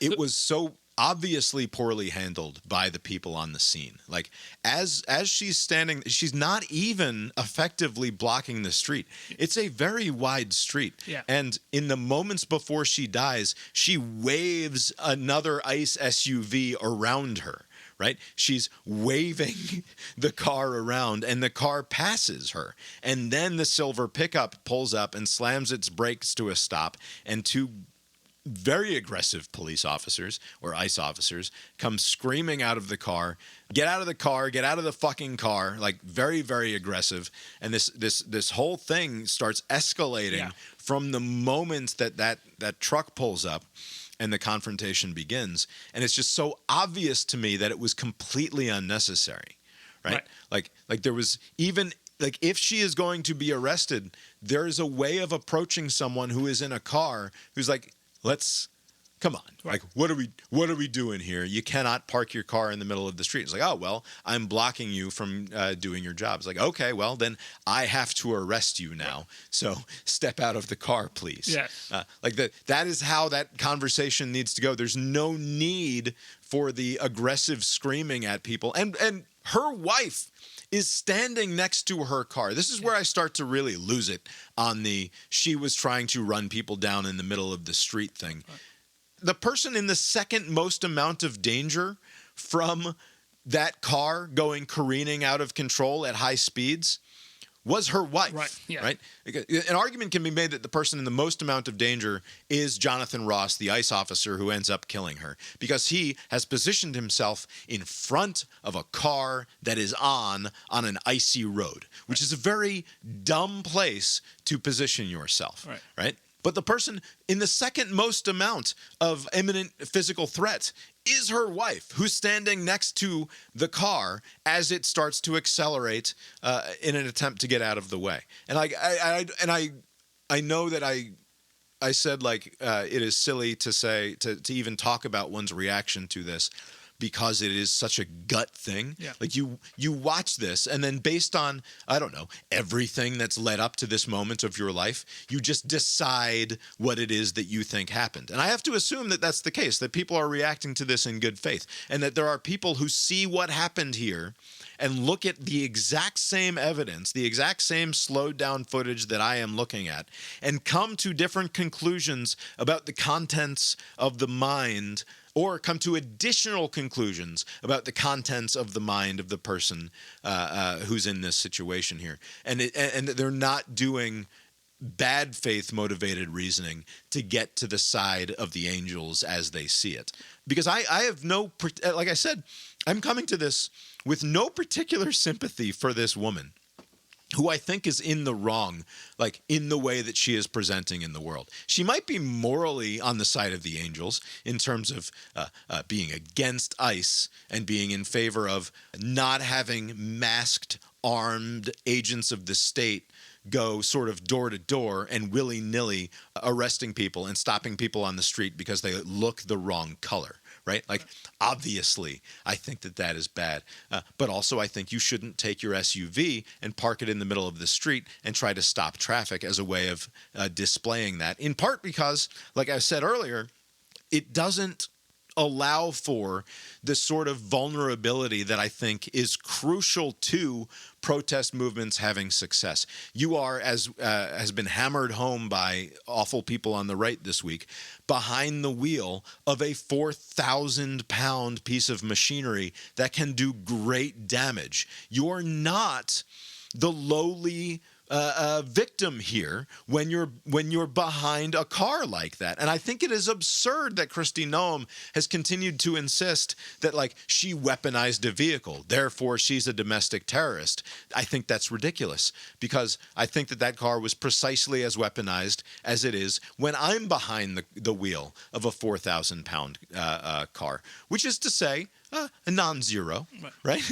It was so obviously poorly handled by the people on the scene. Like, as she's standing, she's not even effectively blocking the street. It's a very wide street. Yeah. And in the moments before she dies, she waves another ICE SUV around her, right? She's waving the car around, and the car passes her. And then the silver pickup pulls up and slams its brakes to a stop, and two very aggressive police officers or ICE officers come screaming out of the car, get out of the fucking car, like very, very aggressive. And this whole thing starts escalating from the moment that truck pulls up and the confrontation begins. And it's just so obvious to me that it was completely unnecessary, right? Like there was even, like, if she is going to be arrested, there's a way of approaching someone who is in a car who's like, come on. Like, what are we doing here? You cannot park your car in the middle of the street. It's like, oh, well, I'm blocking you from doing your job. It's like, okay, well, then I have to arrest you now. So step out of the car, please. Yes. That is how that conversation needs to go. There's no need for the aggressive screaming at people. And her wife is standing next to her car. This is where I start to really lose it on she was trying to run people down in the middle of the street thing. The person in the second most amount of danger from that car going careening out of control at high speeds was her wife, Right, yeah. right? An argument can be made that the person in the most amount of danger is Jonathan Ross, the ICE officer who ends up killing her, because he has positioned himself in front of a car that is on an icy road, which is a very dumb place to position yourself, right? But the person in the second most amount of imminent physical threat is her wife, who's standing next to the car as it starts to accelerate in an attempt to get out of the way. And I know that I said it is silly to say to even talk about one's reaction to this, because it is such a gut thing. Yeah. Like you watch this, and then based on, I don't know, everything that's led up to this moment of your life, you just decide what it is that you think happened. And I have to assume that that's the case, that people are reacting to this in good faith, and that there are people who see what happened here and look at the exact same evidence, the exact same slowed down footage that I am looking at, and come to different conclusions about the contents of the mind, or come to additional conclusions about the contents of the mind of the person who's in this situation here. And they're not doing bad faith motivated reasoning to get to the side of the angels as they see it. Because I have no, like I said, I'm coming to this with no particular sympathy for this woman, who I think is in the wrong, like in the way that she is presenting in the world. She might be morally on the side of the angels in terms of being against ICE and being in favor of not having masked, armed agents of the state go sort of door to door and willy-nilly arresting people and stopping people on the street because they look the wrong color. Right? Like, obviously, I think that is bad. But also, I think you shouldn't take your SUV and park it in the middle of the street and try to stop traffic as a way of displaying that. In part because, like I said earlier, it doesn't allow for the sort of vulnerability that I think is crucial to protest movements having success. You are, as has been hammered home by awful people on the right this week, behind the wheel of a 4,000-pound piece of machinery that can do great damage. You're not the lowly victim here when you're behind a car like that. And I think it is absurd that Kristi Noem has continued to insist that she weaponized a vehicle, therefore she's a domestic terrorist. I think that's ridiculous, because I think that car was precisely as weaponized as it is when I'm behind the wheel of a 4,000-pound car, which is to say, a non-zero, right?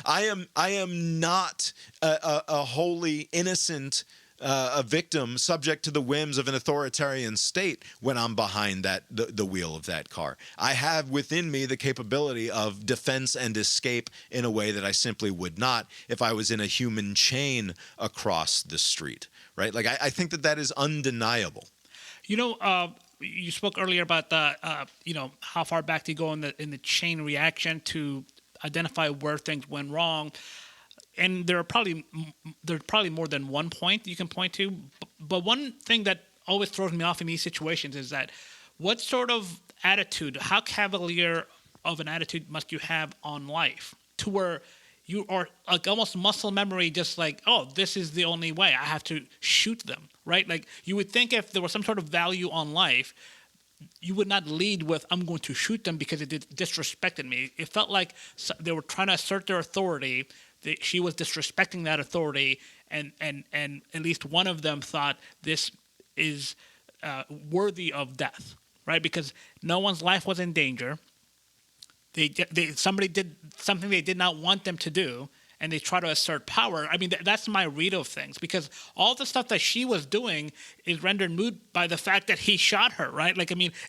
I am not a wholly innocent a victim subject to the whims of an authoritarian state when I'm behind the wheel of that car. I have within me the capability of defense and escape in a way that I simply would not if I was in a human chain across the street, right? I think that is undeniable. You spoke earlier about the, how far back do you go in the chain reaction to identify where things went wrong, and there's probably more than one point you can point to. But one thing that always throws me off in these situations is that what sort of attitude, how cavalier of an attitude must you have on life to where you are almost muscle memory, just this is the only way. I have to shoot them, right? You would think if there was some sort of value on life, you would not lead with, I'm going to shoot them because it disrespected me. It felt like they were trying to assert their authority. She was disrespecting that authority, and at least one of them thought this is worthy of death, right? Because no one's life was in danger. Somebody did something they did not want them to do, and they try to assert power. I mean, that's my read of things, because all the stuff that she was doing is rendered moot by the fact that he shot her, right?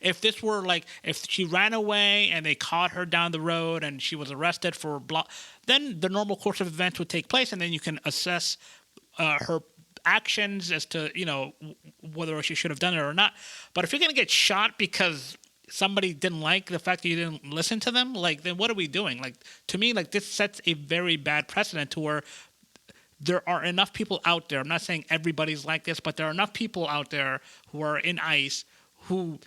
If this were if she ran away and they caught her down the road and she was arrested for then the normal course of events would take place, and then you can assess her actions as to, whether she should have done it or not. But if you're going to get shot because somebody didn't like the fact that you didn't listen to them, then what are we doing? To me, this sets a very bad precedent to where there are enough people out there. I'm not saying everybody's like this, but there are enough people out there who are in ICE who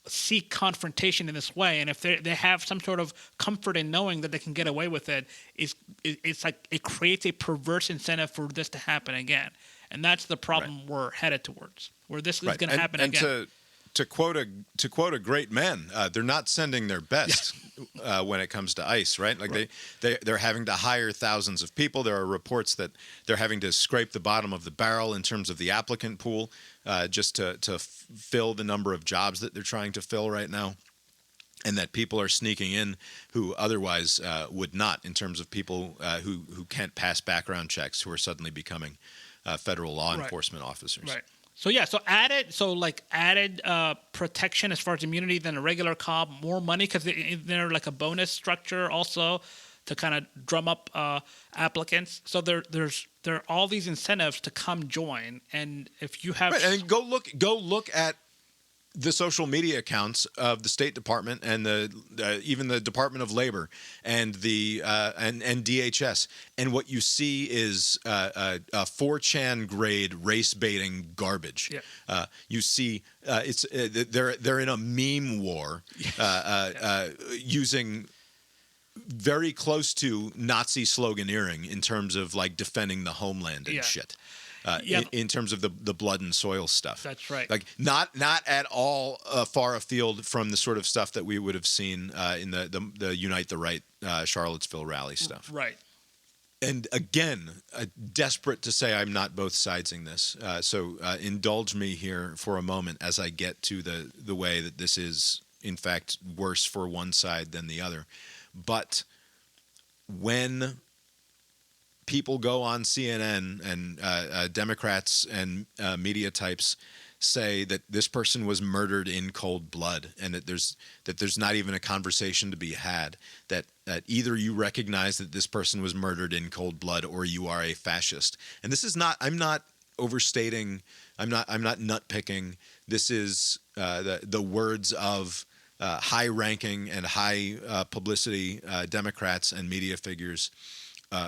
seek confrontation in this way, and if they have some sort of comfort in knowing that they can get away with it, it's like it creates a perverse incentive for this to happen again, and that's the problem we're headed towards, where this is going to happen again. To quote a great man, they're not sending their best when it comes to ICE, right? Like they're having to hire thousands of people. There are reports that they're having to scrape the bottom of the barrel in terms of the applicant pool just to fill the number of jobs that they're trying to fill right now, and that people are sneaking in who otherwise would not, in terms of people who can't pass background checks, who are suddenly becoming federal law enforcement officers. Right. So added protection as far as immunity than a regular cop, more money because they're like a bonus structure also to kind of drum up applicants. So there are all these incentives to come join, and if you have and go look at the social media accounts of the State Department and even the Department of Labor and the and DHS, and what you see is a 4chan grade race baiting garbage. Yeah. You see, they're in a meme war using very close to Nazi sloganeering in terms of like defending the homeland and shit. In terms of the blood and soil stuff. That's right. Like not at all far afield from the sort of stuff that we would have seen in the Unite the Right Charlottesville rally stuff. Right. And again, desperate to say I'm not both sidesing this. So indulge me here for a moment as I get to the way that this is, in fact, worse for one side than the other. But when people go on CNN and Democrats and media types say that this person was murdered in cold blood, and that there's not even a conversation to be had, that either you recognize that this person was murdered in cold blood or you are a fascist. And this is not, I'm not overstating, I'm not nitpicking. This is the words of high-ranking and high publicity Democrats and media figures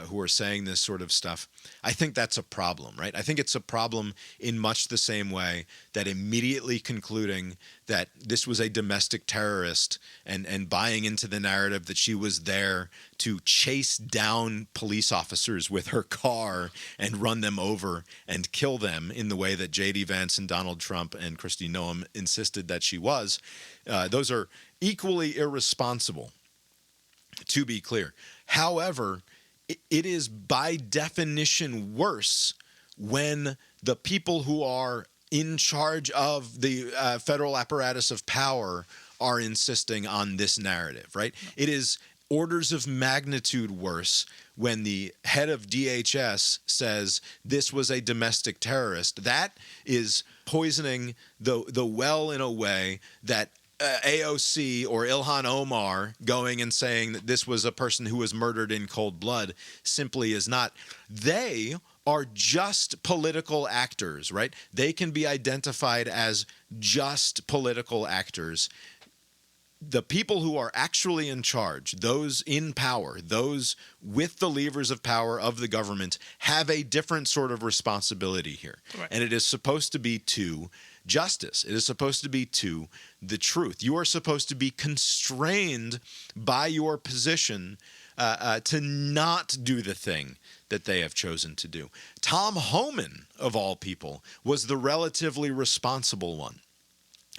who are saying this sort of stuff. I think that's a problem, right? I think it's a problem in much the same way that immediately concluding that this was a domestic terrorist and buying into the narrative that she was there to chase down police officers with her car and run them over and kill them in the way that J.D. Vance and Donald Trump and Kristi Noem insisted that she was. Those are equally irresponsible, to be clear. However, it is by definition worse when the people who are in charge of the federal apparatus of power are insisting on this narrative, right? It is orders of magnitude worse when the head of DHS says this was a domestic terrorist. That is poisoning the well in a way that AOC or Ilhan Omar going and saying that this was a person who was murdered in cold blood simply is not. They are just political actors, right? They can be identified as just political actors. The people who are actually in charge, those in power, those with the levers of power of the government, have a different sort of responsibility here. Right. And it is supposed to be to justice. It is supposed to be to the truth. You are supposed to be constrained by your position to not do the thing that they have chosen to do. Tom Homan, of all people, was the relatively responsible one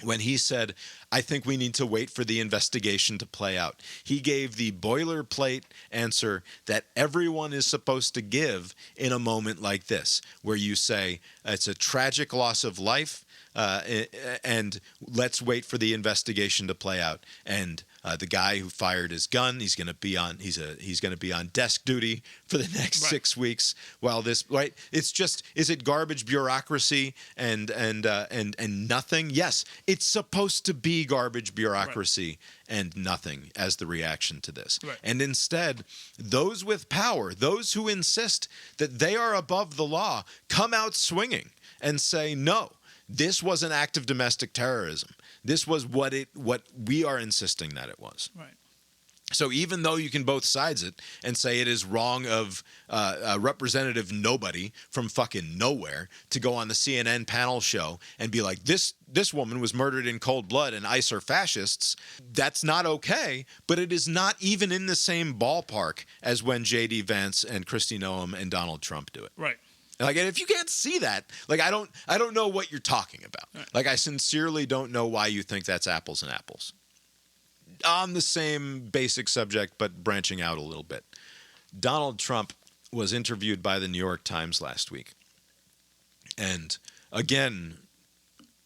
when he said, I think we need to wait for the investigation to play out. He gave the boilerplate answer that everyone is supposed to give in a moment like this, where you say, it's a tragic loss of life, and let's wait for the investigation to play out. And the guy who fired his gun, he's going to be on desk duty for the next 6 weeks while this, right? It's just, is it garbage bureaucracy and nothing? Yes, it's supposed to be garbage bureaucracy and nothing as the reaction to this. Right. And instead, those with power, those who insist that they are above the law, come out swinging and say, no, this was an act of domestic terrorism. This was what we are insisting that it was. Right. So even though you can both sides it and say it is wrong of Representative Nobody from fucking nowhere to go on the CNN panel show and be like, this woman was murdered in cold blood and ICE are fascists, that's not okay. But it is not even in the same ballpark as when J.D. Vance and Kristi Noem and Donald Trump do it. Right. Like, and if you can't see that, like, I don't know what you're talking about. Right. Like, I sincerely don't know why you think that's apples and apples. On the same basic subject, but branching out a little bit. Donald Trump was interviewed by the New York Times last week. And again,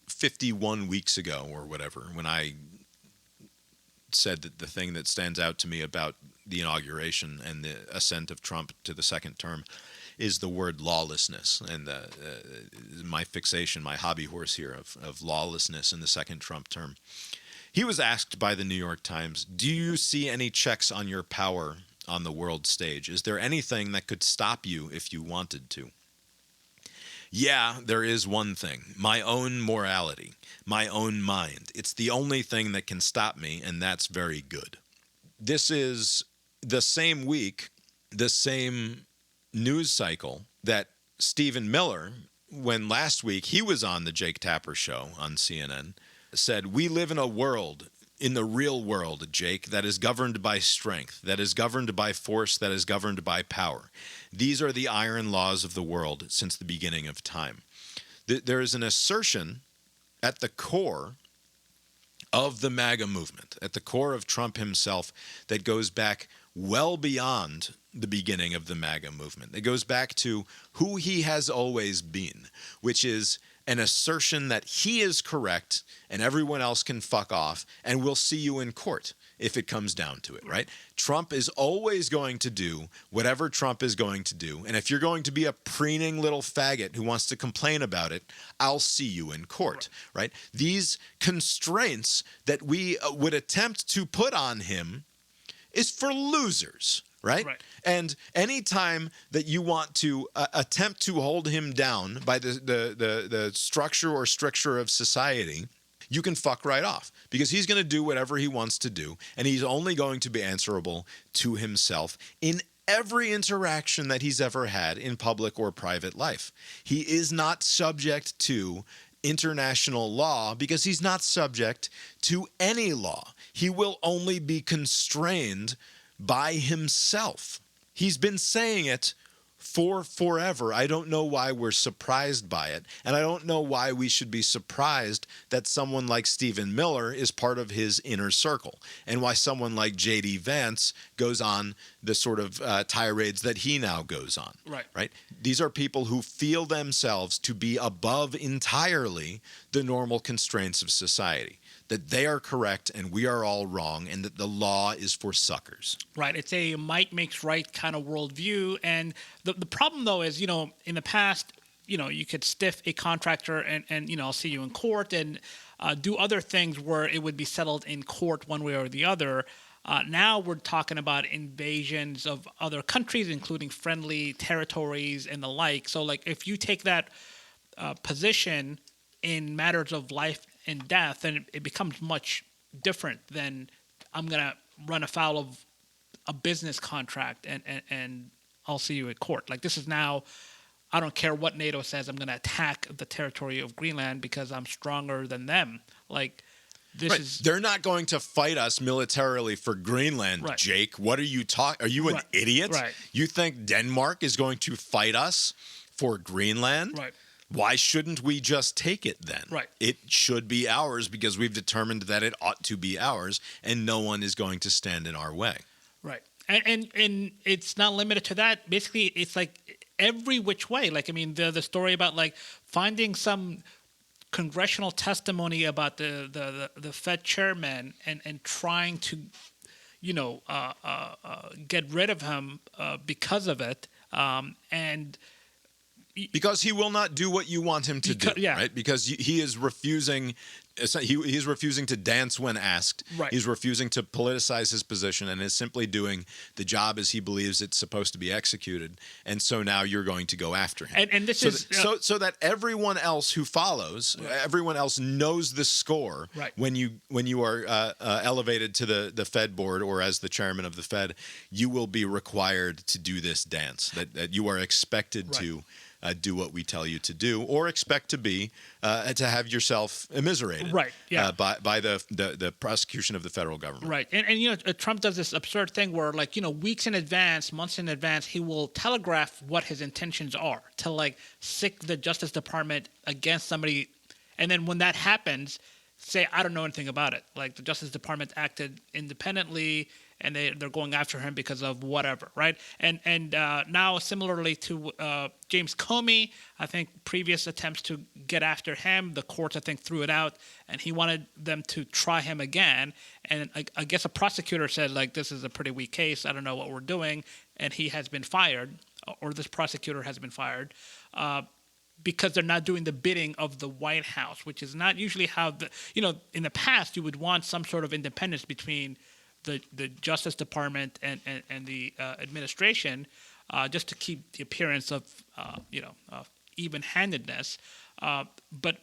51 weeks ago or whatever, when I said that the thing that stands out to me about the inauguration and the ascent of Trump to the second term is the word lawlessness. And my fixation, my hobby horse here of lawlessness in the second Trump term. He was asked by the New York Times, do you see any checks on your power on the world stage? Is there anything that could stop you if you wanted to? Yeah, there is one thing. My own morality, my own mind. It's the only thing that can stop me, and that's very good. This is the same week, the same news cycle that Stephen Miller, when last week he was on the Jake Tapper show on CNN, said, we live in a world, in the real world, Jake, that is governed by strength, that is governed by force, that is governed by power. These are the iron laws of the world since the beginning of time. There is an assertion at the core of the MAGA movement, at the core of Trump himself, that goes back well beyond the beginning of the MAGA movement. It goes back to who he has always been, which is an assertion that he is correct and everyone else can fuck off, and we'll see you in court if it comes down to it, right? Trump is always going to do whatever Trump is going to do, and if you're going to be a preening little faggot who wants to complain about it, I'll see you in court, right? These constraints that we would attempt to put on him is for losers, right? And any time that you want to attempt to hold him down by the structure or stricture of society, you can fuck right off, because he's going to do whatever he wants to do, and he's only going to be answerable to himself in every interaction that he's ever had in public or private life. He is not subject to international law because he's not subject to any law. He will only be constrained by himself. He's been saying it for forever. I don't know why we're surprised by it, and I don't know why we should be surprised that someone like Stephen Miller is part of his inner circle, and why someone like J.D. Vance goes on the sort of tirades that he now goes on. Right? These are people who feel themselves to be above entirely the normal constraints of society, that they are correct and we are all wrong, and that the law is for suckers. Right. It's a might makes right kind of worldview. And the problem, though, is, in the past, you could stiff a contractor and I'll see you in court and do other things where it would be settled in court one way or the other. Now we're talking about invasions of other countries, including friendly territories and the like. So, like, if you take that position in matters of life and death, then it becomes much different than I'm going to run afoul of a business contract and I'll see you at court. Like, this is now, I don't care what NATO says, I'm going to attack the territory of Greenland because I'm stronger than them. Like, this is... They're not going to fight us militarily for Greenland, Jake. What are you talking? Are you an idiot? Right. You think Denmark is going to fight us for Greenland? Right. Why shouldn't we just take it then? Right. It should be ours because we've determined that it ought to be ours, and no one is going to stand in our way. Right. And it's not limited to that. Basically, it's like every which way. Like, I mean, the story about, like, finding some congressional testimony about the Fed chairman and trying to, get rid of him because of it. And... Because he will not do what you want him to do, right? Because he is refusing He's refusing to dance when asked. Right. He's refusing to politicize his position and is simply doing the job as he believes it's supposed to be executed. And so now you're going to go after him. And this so that everyone else who follows, everyone else knows the score. Right. When you are elevated to the Fed board or as the chairman of the Fed, you will be required to do this dance. That you are expected to. Do what we tell you to do, or expect to be to have yourself immiserated, right? Yeah. By the prosecution of the federal government, right? And Trump does this absurd thing where, like, weeks in advance, months in advance, he will telegraph what his intentions are to, like, sick the Justice Department against somebody, and then when that happens, say, I don't know anything about it. Like, the Justice Department acted independently, and they're going after him because of whatever, right? And now, similarly to James Comey, I think previous attempts to get after him, the courts, I think, threw it out, and he wanted them to try him again. And I guess a prosecutor said, like, this is a pretty weak case. I don't know what we're doing. And he has been fired, or this prosecutor has been fired, because they're not doing the bidding of the White House, which is not usually how in the past you would want some sort of independence between the Justice Department and the administration, just to keep the appearance of even-handedness. But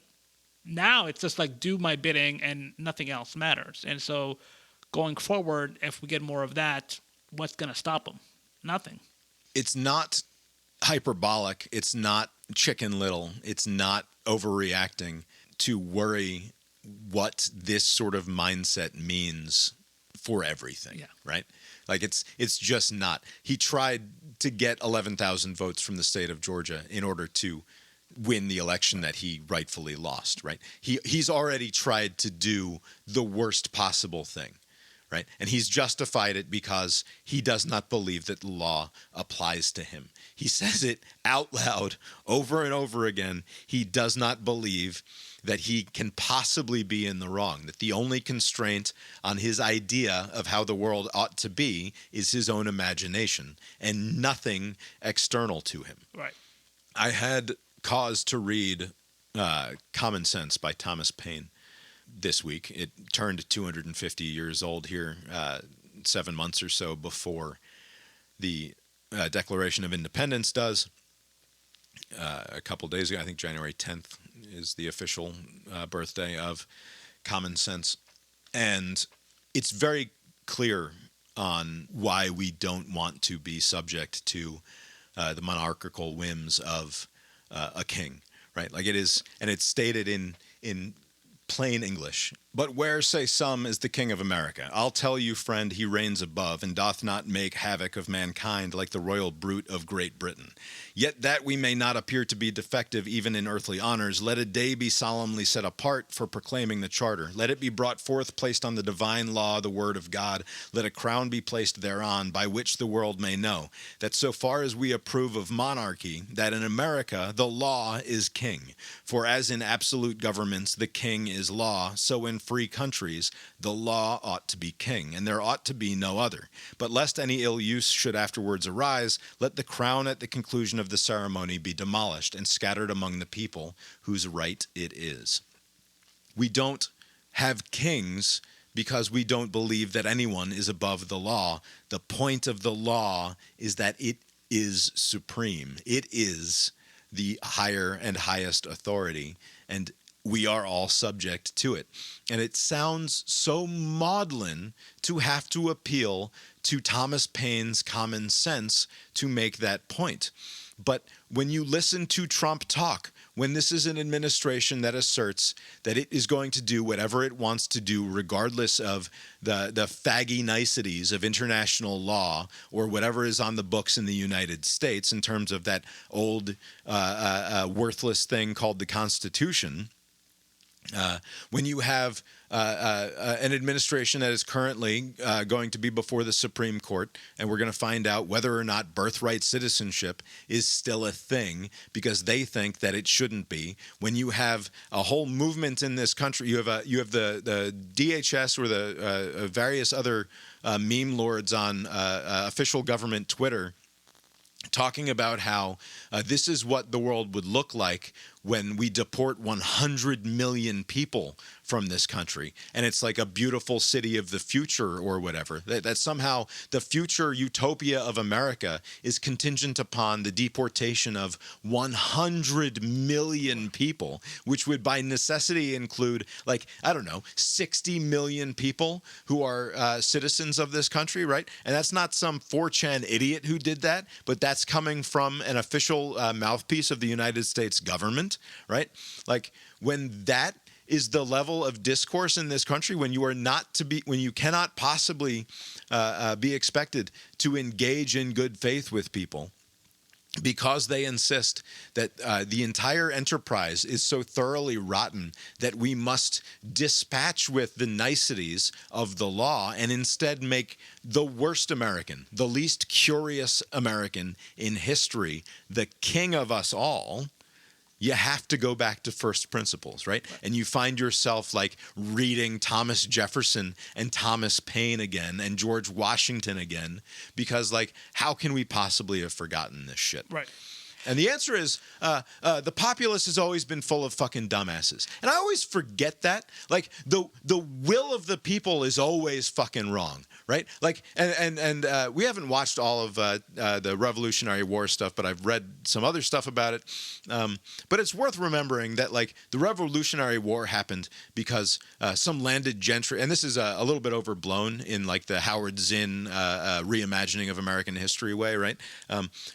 now it's just like, do my bidding and nothing else matters. And so going forward, if we get more of that, what's going to stop them? Nothing. It's not hyperbolic. It's not Chicken Little. It's not overreacting to worry what this sort of mindset means for everything, right? Like, it's just not. He tried to get 11,000 votes from the state of Georgia in order to win the election that he rightfully lost, right? He's already tried to do the worst possible thing, right? And he's justified it because he does not believe that the law applies to him. He says it out loud over and over again. He does not believe that he can possibly be in the wrong, that the only constraint on his idea of how the world ought to be is his own imagination and nothing external to him. Right. I had cause to read Common Sense by Thomas Paine this week. It turned 250 years old here 7 months or so before the Declaration of Independence does. A couple days ago, I think January 10th is the official birthday of Common Sense. And it's very clear on why we don't want to be subject to the monarchical whims of a king, right? Like, it is, and it's stated in plain English. But where, say some, is the King of America? I'll tell you, friend, he reigns above, and doth not make havoc of mankind like the royal brute of Great Britain. Yet that we may not appear to be defective even in earthly honors, let a day be solemnly set apart for proclaiming the charter. Let it be brought forth, placed on the divine law, the word of God. Let a crown be placed thereon, by which the world may know that so far as we approve of monarchy, that in America the law is king. For as in absolute governments the king is law, so in free countries the law ought to be king, and there ought to be no other. But lest any ill use should afterwards arise, let the crown at the conclusion of the ceremony be demolished and scattered among the people whose right it is. We don't have kings because we don't believe that anyone is above the law. The point of the law is that it is supreme. It is the higher and highest authority, and we are all subject to it. And it sounds so maudlin to have to appeal to Thomas Paine's common sense to make that point. But when you listen to Trump talk, when this is an administration that asserts that it is going to do whatever it wants to do, regardless of the faggy niceties of international law or whatever is on the books in the United States in terms of that old worthless thing called the Constitution, when you have an administration that is currently going to be before the Supreme Court, and we're going to find out whether or not birthright citizenship is still a thing because they think that it shouldn't be. When you have a whole movement in this country, you have the DHS or the various other meme lords on official government Twitter talking about how this is what the world would look like when we deport 100 million people from this country, and it's like a beautiful city of the future or whatever, that somehow the future utopia of America is contingent upon the deportation of 100 million people, which would by necessity include, like, I don't know, 60 million people who are citizens of this country, right? And that's not some 4chan idiot who did that, but that's coming from an official mouthpiece of the United States government, right? Like, when that is the level of discourse in this country, when you cannot possibly be expected to engage in good faith with people, because they insist that the entire enterprise is so thoroughly rotten that we must dispatch with the niceties of the law and instead make the worst American, the least curious American in history, the king of us all, you have to go back to first principles, right? And you find yourself like reading Thomas Jefferson and Thomas Paine again and George Washington again, because like, how can we possibly have forgotten this shit? Right. And the answer is the populace has always been full of fucking dumbasses. And I always forget that. Like, the will of the people is always fucking wrong, right? Like, and we haven't watched all of the Revolutionary War stuff, but I've read some other stuff about it. But it's worth remembering that, like, the Revolutionary War happened because some landed gentry, and this is a little bit overblown in, like, the Howard Zinn reimagining of American history way, right?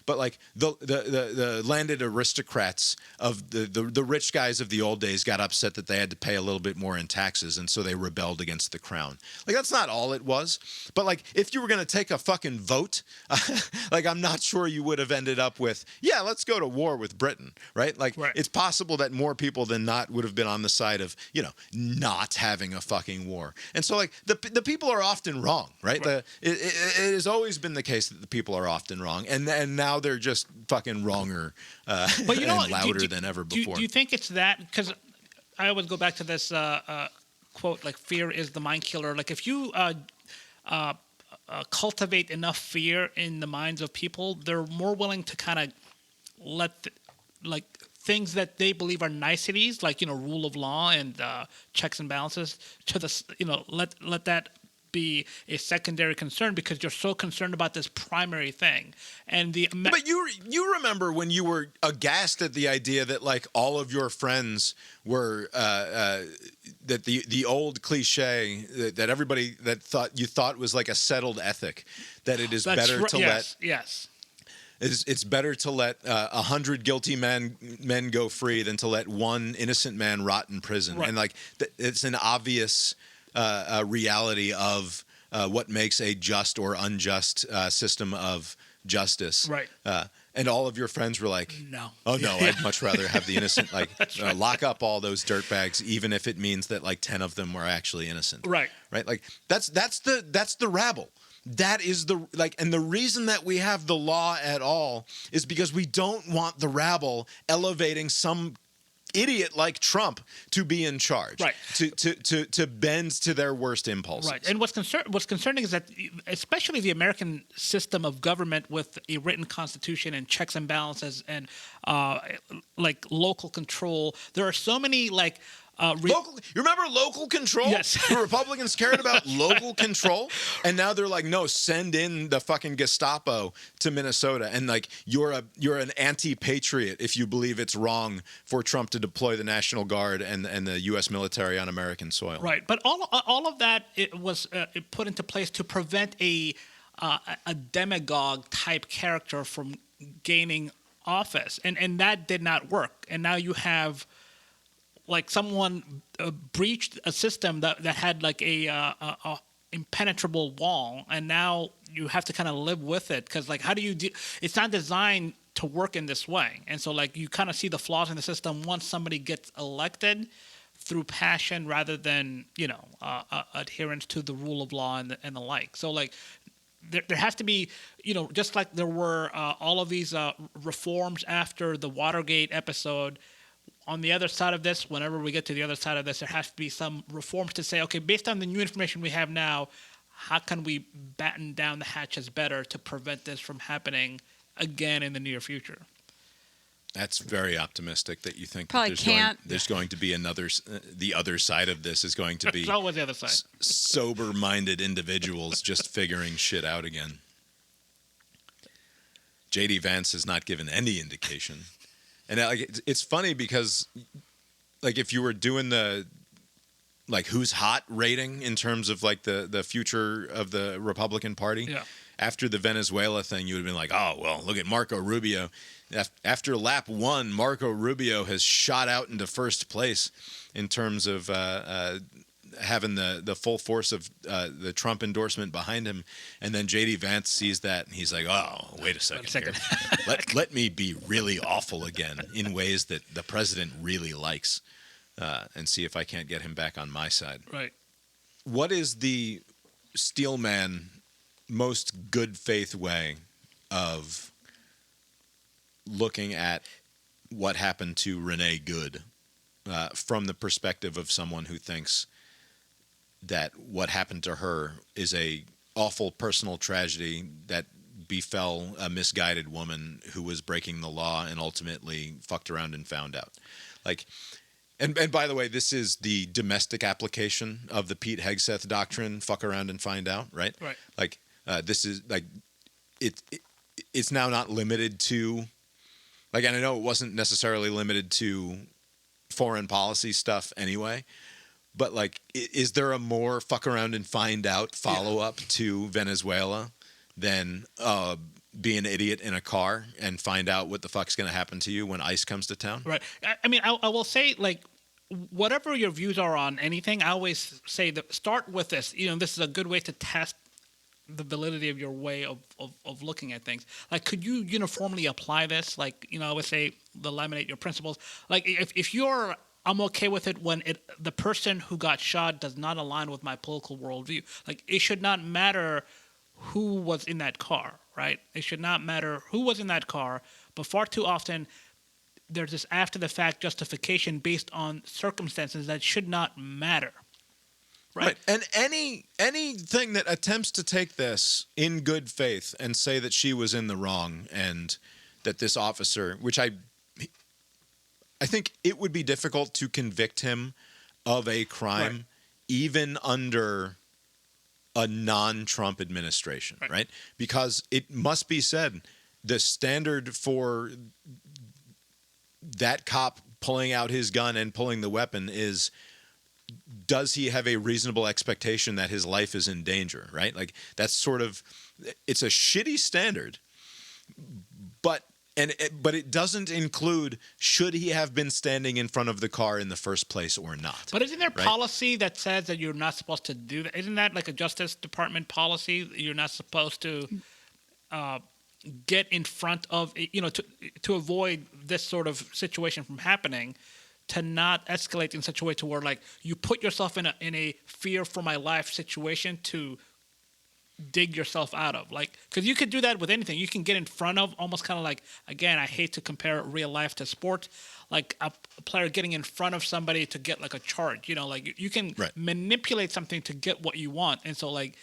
But, like, the landed aristocrats of the rich guys of the old days got upset that they had to pay a little bit more in taxes, and so they rebelled against the crown. Like, that's not all it was. But, like, if you were going to take a fucking vote, like, I'm not sure you would have ended up with, yeah, let's go to war with Britain, right? Like, right. It's possible that more people than not would have been on the side of, you know, not having a fucking war. And so, like, the people are often wrong, right? It has always been the case that the people are often wrong, and now they're just fucking wronger but you know, and louder than ever before. Do you think it's that? Because I always go back to this quote, like, fear is the mind killer. Like, if you cultivate enough fear in the minds of people, they're more willing to kind of let things that they believe are niceties, like, you know, rule of law and checks and balances, to the, you know, let that be a secondary concern, because you're so concerned about this primary thing. And but you remember when you were aghast at the idea that, like, all of your friends were that the old cliche that everybody thought was like a settled ethic, that it is better to let it's better to let 100 guilty men go free than to let one innocent man rot in prison. Right. And, like, it's an obvious reality of what makes a just or unjust system of justice. Right. And all of your friends were like, no. Oh, no, I'd much rather have the innocent, like, right. Lock up all those dirtbags, even if it means that, like, 10 of them were actually innocent. Right. Right. Like, that's the rabble. That is and the reason that we have the law at all is because we don't want the rabble elevating some idiot like Trump to be in charge, right? To bend to their worst impulses, right? And what's concerning is that, especially the American system of government with a written constitution and checks and balances and like local control, there are so many like. You remember local control? Yes. The Republicans cared about local control, and now they're like, no, send in the fucking Gestapo to Minnesota, and like you're an anti-patriot if you believe it's wrong for Trump to deploy the National Guard and the U.S. military on American soil. Right, but all of that was put into place to prevent a demagogue type character from gaining office, and that did not work, and now you have. Like someone breached a system that had like a impenetrable wall, and now you have to kind of live with it, because like how do you it's not designed to work in this way, and so like you kind of see the flaws in the system once somebody gets elected through passion rather than adherence to the rule of law and the like. So like there has to be, just like there were all of these reforms after the Watergate episode. On the other side of this, whenever we get to the other side of this, there has to be some reforms to say, okay, based on the new information we have now, how can we batten down the hatches better to prevent this from happening again in the near future? That's very optimistic that you think Probably that can't. there's going to be another, the other side of this is going to be It's always the other side. sober-minded individuals just figuring shit out again. J.D. Vance has not given any indication. And like, it's funny because like if you were doing the like who's hot rating in terms of like the future of the Republican Party, Yeah. after the Venezuela thing, you would have been like, oh, well, look at Marco Rubio. After lap 1, Marco Rubio has shot out into first place in terms of having the full force of the Trump endorsement behind him. And then J.D. Vance sees that, and he's like, oh, wait a second. Here. let me be really awful again in ways that the president really likes and see if I can't get him back on my side. Right. What is the Steelman most good faith way of looking at what happened to Renee Good from the perspective of someone who thinks that what happened to her is a awful personal tragedy that befell a misguided woman who was breaking the law and ultimately fucked around and found out? Like, and by the way, this is the domestic application of the Pete Hegseth doctrine, fuck around and find out, right? Right. Like, this is like, it's now not limited to, like, and I know it wasn't necessarily limited to foreign policy stuff anyway, but like, is there a more fuck around and find out follow up to Venezuela than be an idiot in a car and find out what the fuck's going to happen to you when ICE comes to town? Right. I mean, I will say, like, whatever your views are on anything, I always say that start with this. You know, this is a good way to test the validity of your way of looking at things. Like, could you uniformly apply this? Like, you know, I would say eliminate your principles. Like, if you're, I'm okay with it when the person who got shot does not align with my political worldview. Like, it should not matter who was in that car, right? It should not matter who was in that car, but far too often there's this after-the-fact justification based on circumstances that should not matter. Right. And anything that attempts to take this in good faith and say that she was in the wrong and that this officer, which I think it would be difficult to convict him of a crime even under a non-Trump administration, right? Because it must be said, the standard for that cop pulling out his gun and pulling the weapon is, does he have a reasonable expectation that his life is in danger, right? Like, that's sort of, it's a shitty standard, but it doesn't include should he have been standing in front of the car in the first place or not. But isn't there policy that says that you're not supposed to do that? Isn't that like a Justice Department policy? You're not supposed to get in front of, you know, to avoid this sort of situation from happening, to not escalate in such a way to where, like, you put yourself in a fear for my life situation to dig yourself out of. Like, because you could do that with anything. You can get in front of, almost kind of like, again, I hate to compare real life to sports, like a player getting in front of somebody to get like a charge, you know, like you can manipulate something to get what you want. And so, like,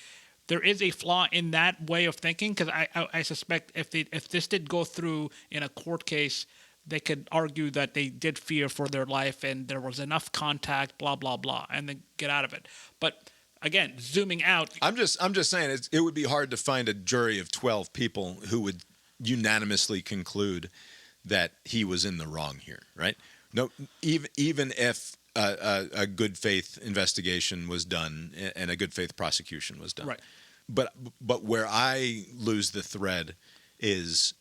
there is a flaw in that way of thinking, because I suspect if this did go through in a court case, they could argue that they did fear for their life and there was enough contact, blah, blah, blah, and then get out of it. But again, zooming out. I'm just saying it would be hard to find a jury of 12 people who would unanimously conclude that he was in the wrong here, right? No, even if a good faith investigation was done and a good faith prosecution was done. Right. But where I lose the thread is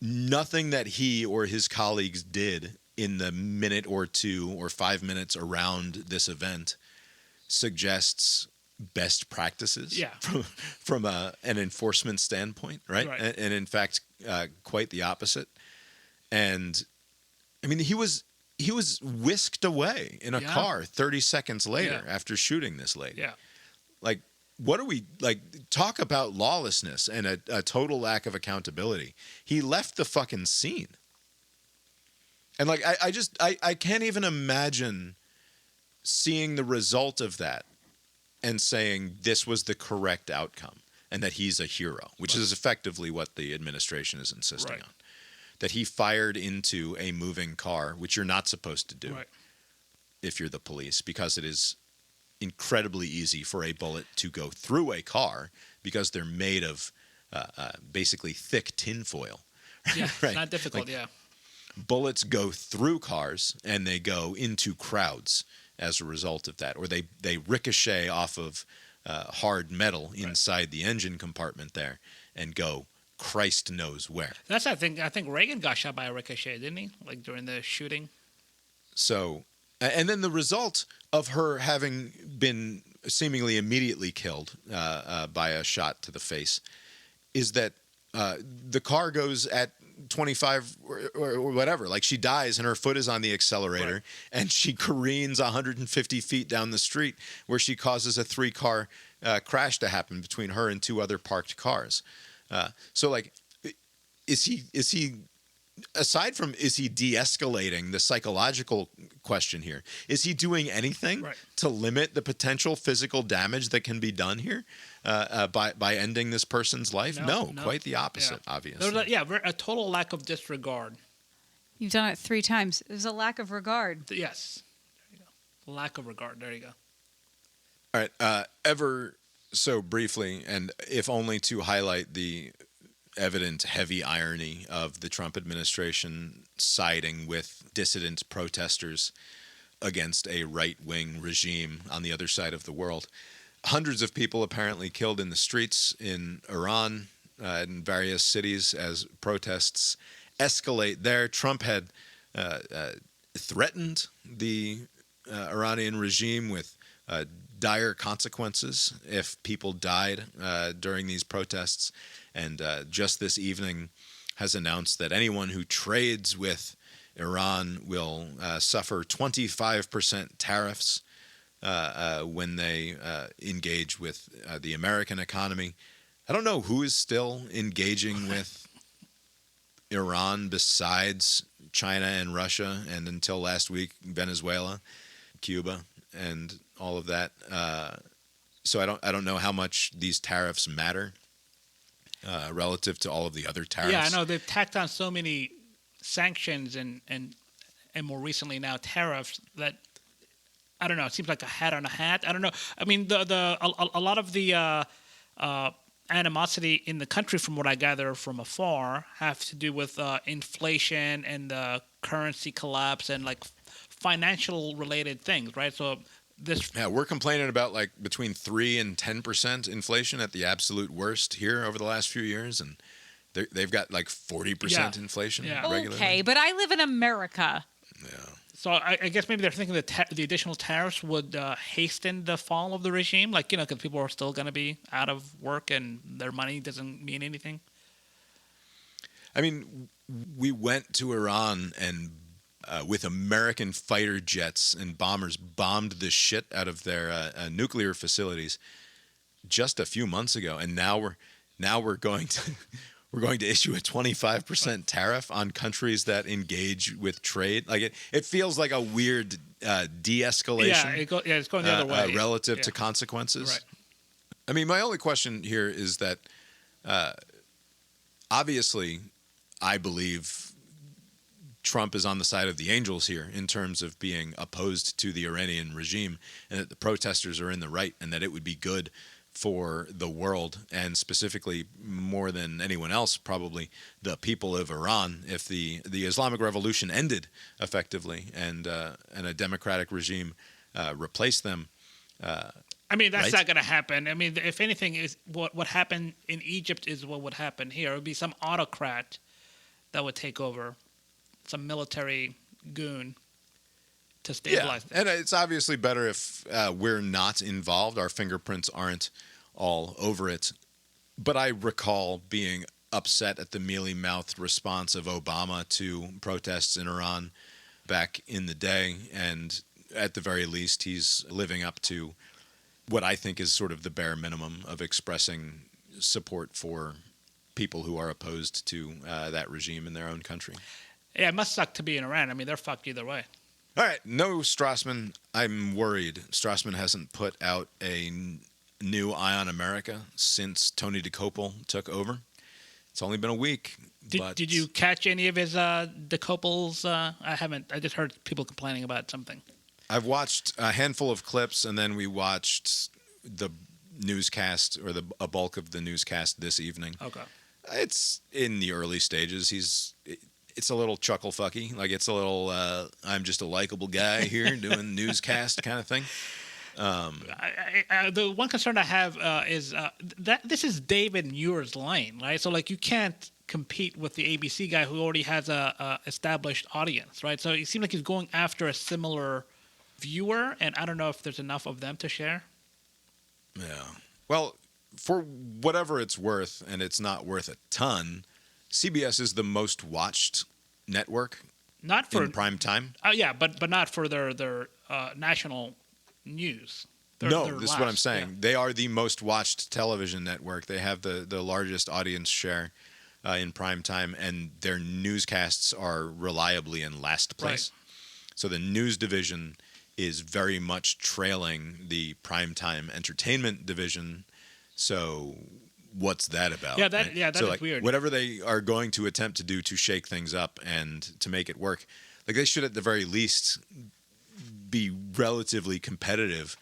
nothing that he or his colleagues did in the minute or 2 or 5 minutes around this event suggests best practices from an enforcement standpoint, right? And in fact, quite the opposite. And I mean, he was whisked away in a car 30 seconds later after shooting this lady. Yeah. Like, what are we, like, talk about lawlessness and a total lack of accountability. He left the fucking scene. And like, I can't even imagine seeing the result of that and saying this was the correct outcome and that he's a hero, which is effectively what the administration is insisting on. that he fired into a moving car, which you're not supposed to do Right. if you're the police, because it is incredibly easy for a bullet to go through a car because they're made of basically thick tinfoil. Yeah, Right. it's not difficult. Like, yeah. bullets go through cars and they go into crowds as a result of that, or they ricochet off of hard metal inside the engine compartment there and go Christ knows where. That's I think Reagan got shot by a ricochet, didn't he? Like during the shooting. So, and then the result of her having been seemingly immediately killed by a shot to the face is that the car goes at 25 or whatever. Like, she dies and her foot is on the accelerator, Right. and she careens 150 feet down the street, where she causes a 3-car crash to happen between her and 2 other parked cars. So, like, is he aside from, is he de-escalating the psychological question here? Is he doing anything Right. to limit the potential physical damage that can be done here by ending this person's life? No, quite the opposite, obviously. There's a total lack of disregard. You've done it 3 times. There's a lack of regard. Yes. There you go. Lack of regard. There you go. All right. Ever so briefly, and if only to highlight the evident heavy irony of the Trump administration siding with dissident protesters against a right-wing regime on the other side of the world. Hundreds of people apparently killed in the streets in Iran, in various cities, as protests escalate there. Trump had threatened the Iranian regime with dire consequences if people died during these protests. And just this evening has announced that anyone who trades with Iran will suffer 25% tariffs when they engage with the American economy. I don't know who is still engaging with Iran besides China and Russia, and until last week, Venezuela, Cuba, and all of that. So I don't know how much these tariffs matter relative to all of the other tariffs. Yeah, I know they've tacked on so many sanctions and more recently now tariffs that I don't know. It seems like a hat on a hat. I don't know. I mean, a lot of the animosity in the country, from what I gather from afar, have to do with inflation and the currency collapse and like financial related things, right? So we're complaining about like between 3 and 10% inflation at the absolute worst here over the last few years, and they've got like 40% inflation regularly. Okay, but I live in America. Yeah. So I guess maybe they're thinking that the additional tariffs would hasten the fall of the regime, like, you know, because people are still going to be out of work and their money doesn't mean anything. I mean, we went to Iran and with American fighter jets and bombers bombed the shit out of their nuclear facilities just a few months ago, and now we're going to issue a 25% tariff on countries that engage with trade. Like it feels like a weird de-escalation. It's going the other way relative to consequences. Right. I mean, my only question here is that obviously, I believe Trump is on the side of the angels here in terms of being opposed to the Iranian regime, and that the protesters are in the right, and that it would be good for the world, and specifically more than anyone else, probably the people of Iran, if the Islamic Revolution ended effectively and a democratic regime replaced them. I mean, that's not going to happen. I mean, if anything, is what happened in Egypt is what would happen here. It would be some autocrat that would take over, some military goon to stabilize things. And it's obviously better if we're not involved. Our fingerprints aren't all over it. But I recall being upset at the mealy-mouthed response of Obama to protests in Iran back in the day. And at the very least, he's living up to what I think is sort of the bare minimum of expressing support for people who are opposed to that regime in their own country. Yeah, it must suck to be in Iran. I mean, they're fucked either way. All right, no Strassman. I'm worried Strassman hasn't put out a new Eye on America since Tony DeCopel took over. It's only been a week. Did you catch any of his decopals? I haven't. I just heard people complaining about something. I've watched a handful of clips, and then we watched the newscast or a bulk of the newscast this evening. Okay. It's in the early stages. It's a little chuckle fucky. Like it's a little I'm just a likable guy here doing newscast kind of thing. The one concern I have is that this is David Muir's lane, right? So like you can't compete with the ABC guy who already has a established audience, right? So it seems like he's going after a similar viewer, and I don't know if there's enough of them to share. Yeah. Well, for whatever it's worth, and it's not worth a ton, CBS is the most watched network Not for in prime time. Yeah, but not for their national news. This is what I'm saying. Yeah. They are the most watched television network. They have the largest audience share in prime time, and their newscasts are reliably in last place. Right. So the news division is very much trailing the primetime entertainment division. So what's that about? Yeah, that right? that so is like, weird. Whatever they are going to attempt to do to shake things up and to make it work, like they should at the very least be relatively competitive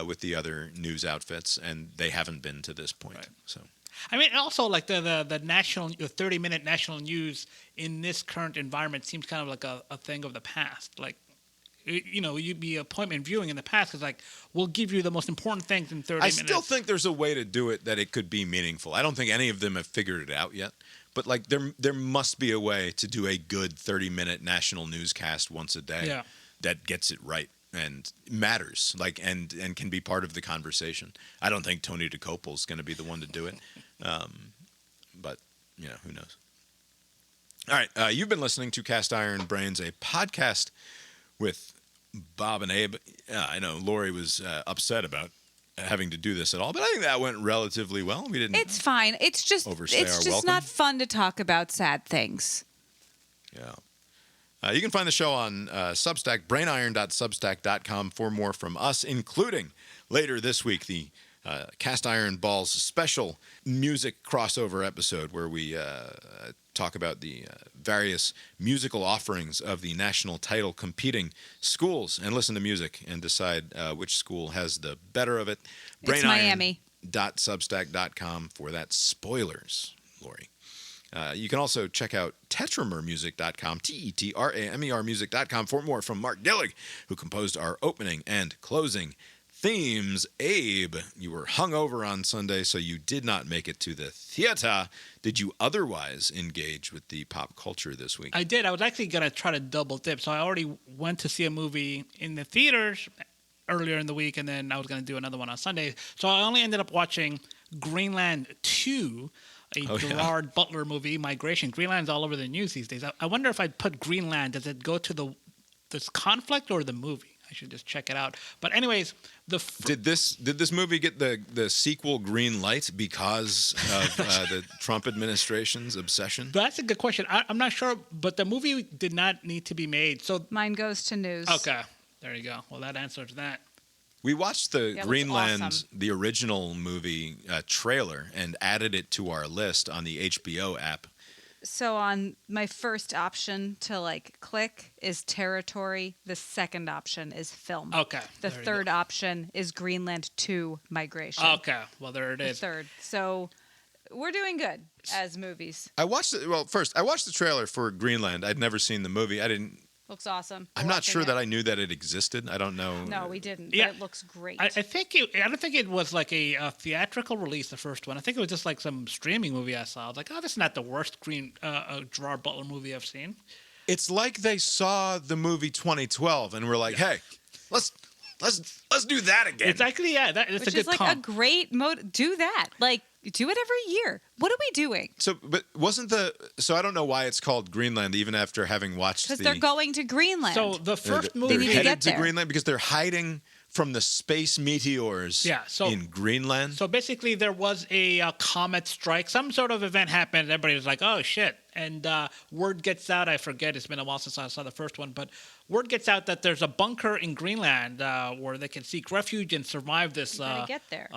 with the other news outfits, and they haven't been to this point. Right. So. I mean, also like the national, 30-minute national news in this current environment seems kind of like a thing of the past. Like, you'd be appointment viewing in the past because like we'll give you the most important things in 30 minutes. I still think there's a way to do it that it could be meaningful. I don't think any of them have figured it out yet, but like there must be a way to do a good 30-minute national newscast once a day that gets it right and matters, like and can be part of the conversation. I don't think Tony DeCopel is going to be the one to do it, but who knows. All right, you've been listening to Cast Iron Brains, a podcast with Bob and Abe. I know Lori was upset about having to do this at all, but I think that went relatively well. We didn't. It's fine. It's just welcome. not fun to talk about sad things. Yeah. You can find the show on Substack, brainiron.substack.com for more from us, including later this week the Cast Iron Balls special music crossover episode where we talk about the various musical offerings of the national title competing schools and listen to music and decide which school has the better of it. It's Miami. brainiron.substack.com for that. Spoilers, Lori. You can also check out tetramermusic.com, Tetramer music.com for more from Mark Gillig, who composed our opening and closing themes. Abe, you were hungover on Sunday, so you did not make it to the theater. Did you otherwise engage with the pop culture this week? I did. I was actually going to try to double dip. So I already went to see a movie in the theaters earlier in the week, and then I was going to do another one on Sunday. So I only ended up watching Greenland 2, Gerard Butler movie, Migration. Greenland's all over the news these days. I wonder if I'd put Greenland, does it go to this conflict or the movie? I should just check it out. But anyways, did this movie get the sequel green light because of the Trump administration's obsession? That's a good question. I'm not sure, but the movie did not need to be made. So mine goes to news. Okay, there you go. Well, that answers that. We watched the Greenland, awesome. the original movie trailer, and added it to our list on the HBO app. So on my first option to click is territory. The second option is film. Okay. The third option is Greenland 2 Migration. Okay. Well, there it is. The third. So we're doing good as movies. I watched it. Well, first I watched the trailer for Greenland. I'd never seen the movie. Looks awesome. I'm not sure that I knew that it existed. I don't know. No, we didn't. Yeah. But it looks great. I don't think it was like a theatrical release, the first one. I think it was just like some streaming movie I saw. I was like, oh, this is not the worst Gerard Butler movie I've seen. It's like they saw the movie 2012 and were like, hey, let's do that again. It's actually, it's Which a good is like comp. a great mode. Do that. Do it every year. What are we doing? So, but so I don't know why it's called Greenland, even after having watched Because they're going to Greenland. So the first movie... They need They're to headed get to there. Greenland because they're hiding from the space meteors in Greenland. So basically there was a comet strike. Some sort of event happened and everybody was like, oh, shit. And word gets out. I forget. It's been a while since I saw the first one. But word gets out that there's a bunker in Greenland where they can seek refuge and survive this gotta get there.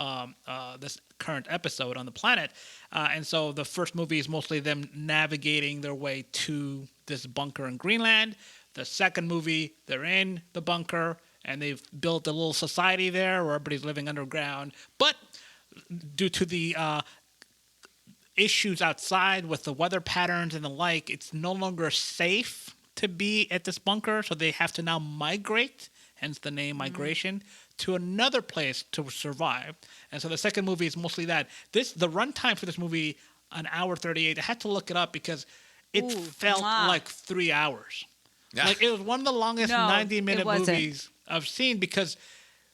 This current episode on the planet. And so the first movie is mostly them navigating their way to this bunker in Greenland. The second movie, they're in the bunker and they've built a little society there where everybody's living underground. But due to the issues outside with the weather patterns and the like, it's no longer safe to be at this bunker, so they have to now migrate, hence the name migration, to another place to survive. And so the second movie is mostly that. The runtime for this movie, an hour 38. I had to look it up because it felt like 3 hours. Yeah. Like it was one of the longest No, 90-minute it wasn't. movies I've seen because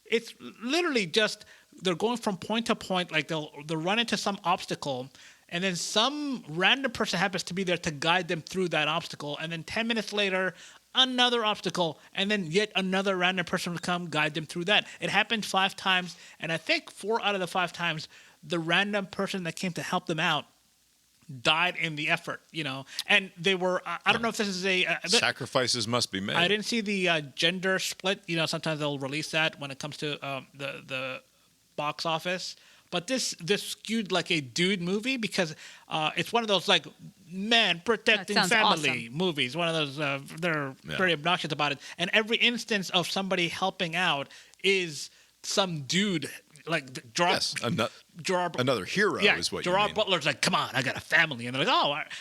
it's literally just they're going from point to point. Like they'll run into some obstacle, and then some random person happens to be there to guide them through that obstacle. And then 10 minutes later, another obstacle, and then yet another random person would come guide them through that. It happened 5 times, and I think 4 out of the 5 times, the random person that came to help them out died in the effort, And they were, I don't know if this is Sacrifices must be made. I didn't see the gender split. Sometimes they'll release that when it comes to the box office. But this skewed like a dude movie because it's one of those like men protecting family movies. One of those they're very obnoxious about it. And every instance of somebody helping out is some dude like Gerard. Yes, another hero is what Gerard you mean. Butler's like, come on, I got a family, and they're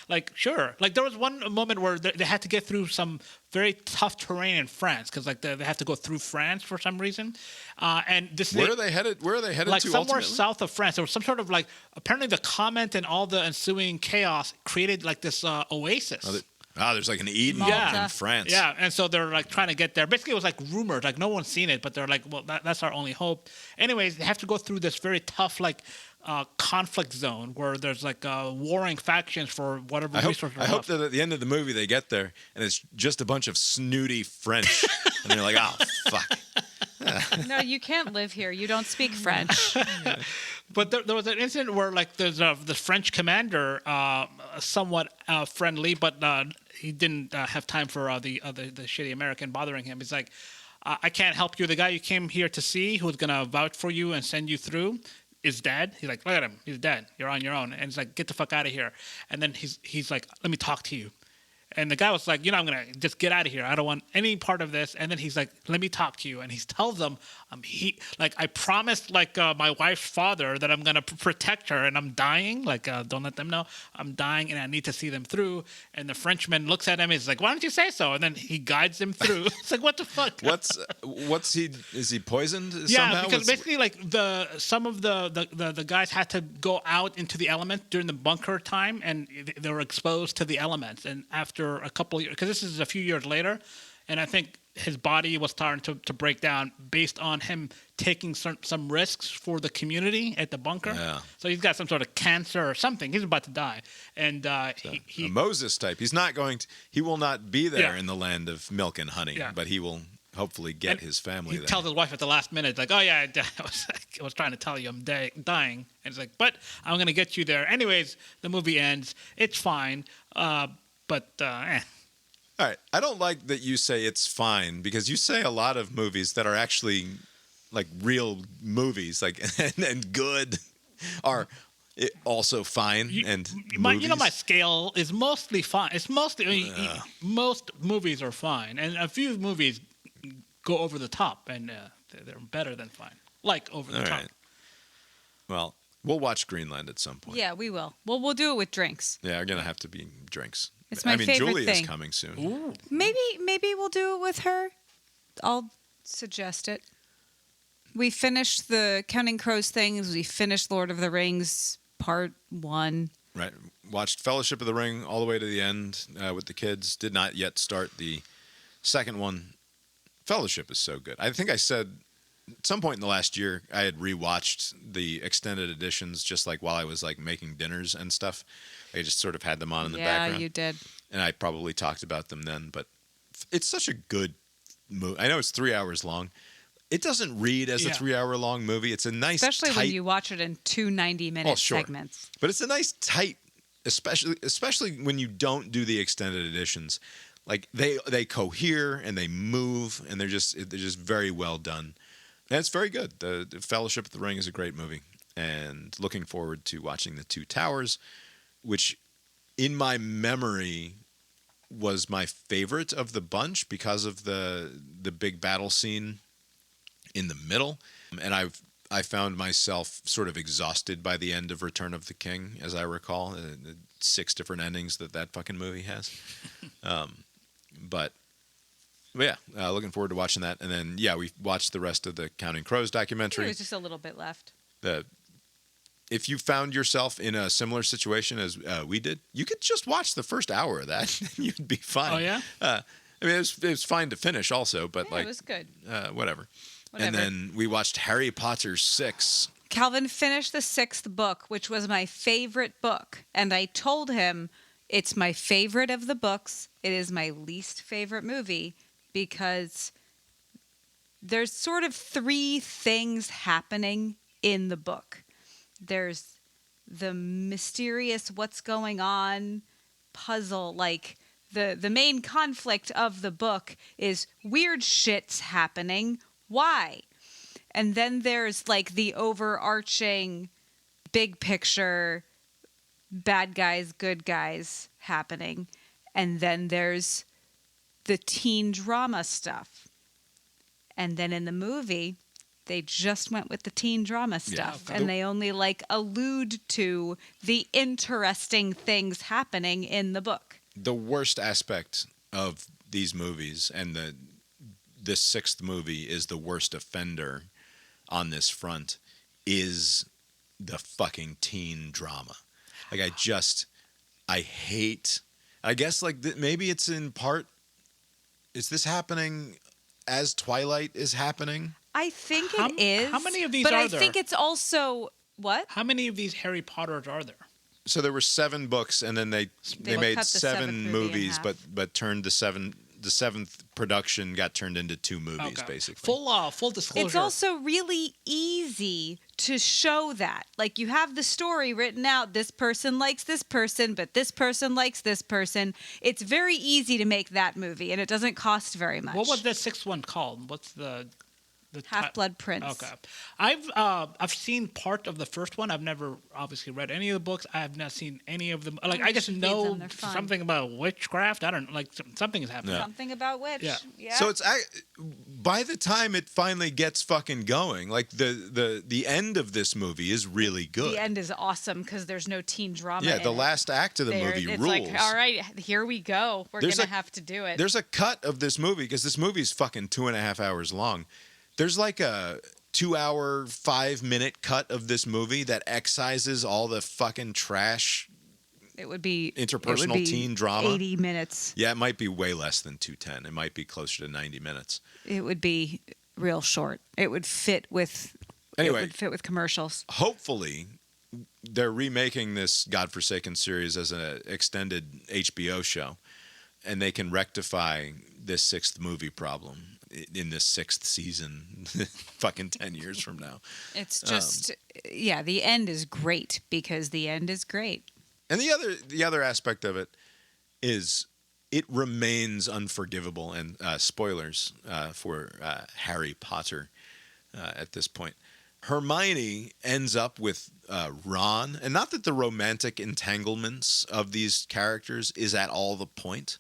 like, sure. Like there was one moment where they had to get through some very tough terrain in France because like they have to go through France for some reason. And where are they headed? Where are they headed like to? Somewhere ultimately? south of France. There was some sort of like apparently the comment and all the ensuing chaos created like this oasis. There's like an Eden in France. Yeah, and so they're like trying to get there. Basically, it was like rumored, like no one's seen it, but they're like, well, that's our only hope. Anyways, they have to go through this very tough like conflict zone where there's like warring factions for whatever resources. I hope that at the end of the movie they get there and it's just a bunch of snooty French, and they're like, oh fuck. No, you can't live here. You don't speak French. But there was an incident where like there's the French commander, somewhat friendly, but he didn't have time for the shitty American bothering him. He's like, I can't help you. The guy you came here to see, who's gonna vouch for you and send you through, is dead. He's like, look at him. He's dead. You're on your own. And he's like, get the fuck out of here. And then he's like, let me talk to you. And the guy was like, I'm going to just get out of here. I don't want any part of this. And then he's like, let me talk to you. And he tells them, I promised my wife's father that I'm going to protect her and I'm dying. Like, don't let them know I'm dying and I need to see them through. And the Frenchman looks at him. He's like, why don't you say so? And then he guides him through. It's like, what the fuck? Is he poisoned yeah, somehow? because basically like some of the guys had to go out into the elements during the bunker time and they were exposed to the elements. And after a couple of years, because this is a few years later, and I think his body was starting to break down based on him taking some risks for the community at the bunker. Yeah. So he's got some sort of cancer or something. He's about to die. And he a Moses type. He's not going to. He will not be there Yeah. in the land of milk and honey, but he will hopefully get his family he there. tells his wife at the last minute, like, oh yeah, I was trying to tell you I'm dying. And it's like, but I'm going to get you there. Anyways, the movie ends. It's fine. But All right. I don't like that you say it's fine because you say a lot of movies that are actually like real movies, like and good are also fine. My scale is mostly fine. It's mostly most movies are fine, and a few movies go over the top, and they're better than fine, like over the top. Right. Well, we'll watch Greenland at some point. Yeah, we will. Well, we'll do it with drinks. Yeah, are gonna have to be drinks. It's my favorite Julia's thing. coming soon. Ooh. Maybe we'll do it with her. I'll suggest it. We finished the Counting Crows things. We finished Lord of the Rings Part 1. Right. Watched Fellowship of the Ring all the way to the end with the kids. Did not yet start the second one. Fellowship is so good. I think I said at some point in the last year I had rewatched the extended editions just like while I was like making dinners and stuff. I just sort of had them on in the background. Yeah, you did. And I probably talked about them then, but it's such a good movie. I know it's 3 hours long. It doesn't read as a 3 hour long movie. It's a nice, especially tight, when you watch it in 2 90-minute segments. But it's a nice tight, especially when you don't do the extended editions. Like they cohere and they move and they're just very well done. And it's very good. The Fellowship of the Ring is a great movie. and looking forward to watching The Two Towers, which in my memory was my favorite of the bunch because of the big battle scene in the middle. And I found myself sort of exhausted by the end of Return of the King, as I recall. The 6 different endings that fucking movie has. But yeah, looking forward to watching that. And then, yeah, we watched the rest of the Counting Crows documentary. There was just a little bit left. If you found yourself in a similar situation as we did, you could just watch the first hour of that and you'd be fine. Oh, yeah? I mean, it was fine to finish also, but Yeah, it was good. Whatever. And then we watched Harry Potter 6. Calvin finished the 6th book, which was my favorite book. And I told him it's my favorite of the books. It is my least favorite movie because there's sort of 3 things happening in the book. There's the mysterious what's going on puzzle. Like the main conflict of the book is weird shit's happening. Why? And then there's like the overarching big picture bad guys, good guys happening. And then there's the teen drama stuff. And then in the movie, they just went with the teen drama stuff. Yeah. And they only like allude to the interesting things happening in the book. The worst aspect of these movies, and this 6th movie is the worst offender on this front, is the fucking teen drama. Like I hate, I guess like maybe it's in part, is this happening as Twilight is happening? I think it is. How many of these but are I there? think it's also what? How many of these Harry Potters are there? So there were 7 books, and then they made cut the 7 7th movie in movies, half. but turned the 7th production got turned into 2 movies, Okay. basically. Full disclosure. It's also really easy to show that. Like you have the story written out. This person likes this person, but this person likes this person. It's very easy to make that movie, and it doesn't cost very much. What was the 6th one called? What's the Half-Blood Prince. Okay, I've seen part of the first one. I've never obviously read any of the books. I have not seen any of them. Like Oh, I you just should read know them. They're fun. something about witchcraft. I don't like something is happening. Yeah. Something about which. Yeah. So it's by the time it finally gets fucking going, like the end of this movie is really good. The end is awesome because there's no teen drama. Yeah, in the it. last act of the movie it's rules. like, all right, here we go. We're There's gonna a- have to do it. There's a cut of this movie because this movie is fucking 2.5 hours long. There's like a 2-hour, 5-minute cut of this movie that excises all the fucking trash. It would be Interpersonal teen drama. 80 minutes. Yeah, it might be way less than 210. It might be closer to 90 minutes. It would be real short. It would fit with. Anyway. It would fit with commercials. Hopefully, they're remaking this godforsaken series as an extended HBO show, and they can rectify this 6th movie problem in this 6th season fucking 10 years from now. It's just, the end is great because the end is great. And the other aspect of it is it remains unforgivable, and spoilers for Harry Potter at this point. Hermione ends up with Ron, and not that the romantic entanglements of these characters is at all the point,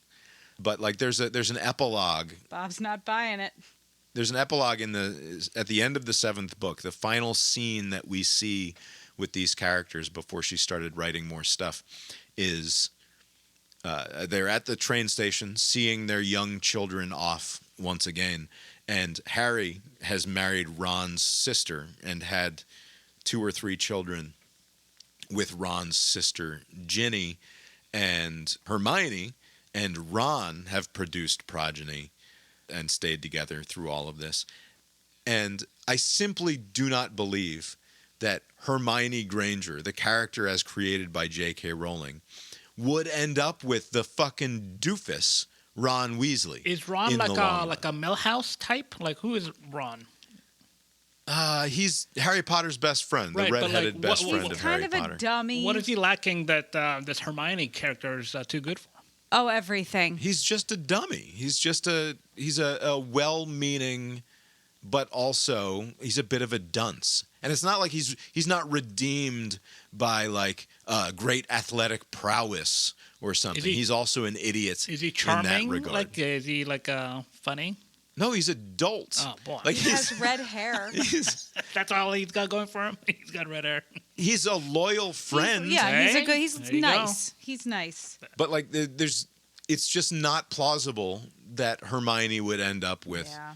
but like there's an epilogue. Bob's not buying it. There's an epilogue at the end of the 7th book, the final scene that we see with these characters before she started writing more stuff is they're at the train station seeing their young children off once again, and Harry has married Ron's sister and had 2 or 3 children with Ron's sister Ginny, and Hermione and Ron have produced progeny and stayed together through all of this. And I simply do not believe that Hermione Granger, the character as created by J.K. Rowling, would end up with the fucking doofus Ron Weasley. Is Ron in like the long a Millhouse type? Like who is Ron? He's Harry Potter's best friend, Right, the but, redheaded like, best what- friend He's of kind Harry of Potter. a dummy. What is he lacking that this Hermione character is too good for? Oh, everything. He's just a dummy. He's a well-meaning, but also he's a bit of a dunce. And it's not like he's not redeemed by like great athletic prowess or something. He's also an idiot. Is he charming? In that regard. Like, is he like funny? No, he's adult. Oh boy, like He has red hair. that's all he's got going for him. He's got red hair. He's a loyal friend. He's a good. He's There you nice. He's nice. But like, it's just not plausible that Hermione would end up with Yeah.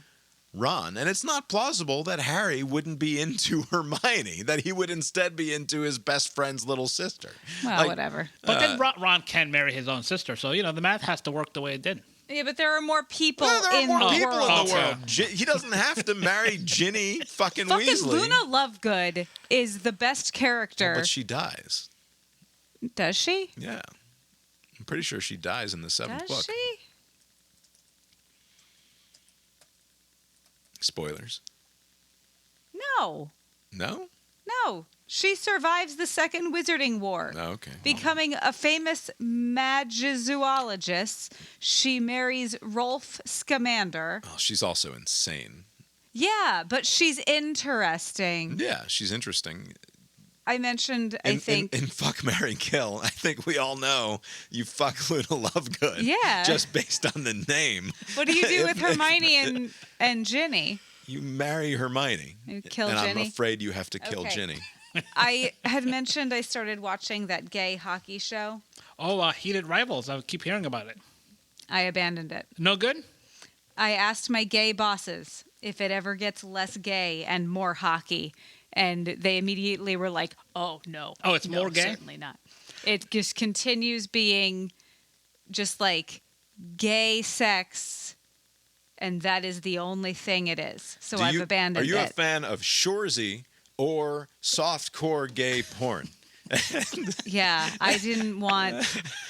Ron, and it's not plausible that Harry wouldn't be into Hermione. That he would instead be into his best friend's little sister. Well, Like, whatever. But then Ron can marry his own sister, so the math has to work the way it did. Yeah, but there are more people Well, there are in more the people world. in the world. He doesn't have to marry Ginny fucking Fucking Weasley. Luna Lovegood is the best character. But she dies. Does she? Yeah. I'm pretty sure she dies in the seventh Does book. she? Spoilers. No. No? No. She survives the Second Wizarding War. Oh, okay. Becoming a famous magizoologist, she marries Rolf Scamander. Oh, she's also insane. Yeah, but she's interesting. Yeah, she's interesting. I mentioned, I think. In Fuck, Marry, Kill, I think we all know you fuck Luna Lovegood. Yeah. Just based on the name. What do you do with Hermione and Ginny? You marry Hermione. You kill and Ginny? I'm afraid you have to kill Okay. Ginny. I had mentioned I started watching that gay hockey show. Oh, Heated Rivals. I keep hearing about it. I abandoned it. No good? I asked my gay bosses if it ever gets less gay and more hockey, and they immediately were like, "Oh no, Oh, it's no, more gay? Certainly not. It just continues being just like gay sex, and that is the only thing it is. So I've abandoned it. Are you a fan of Shoresy or softcore gay porn? Yeah, I didn't want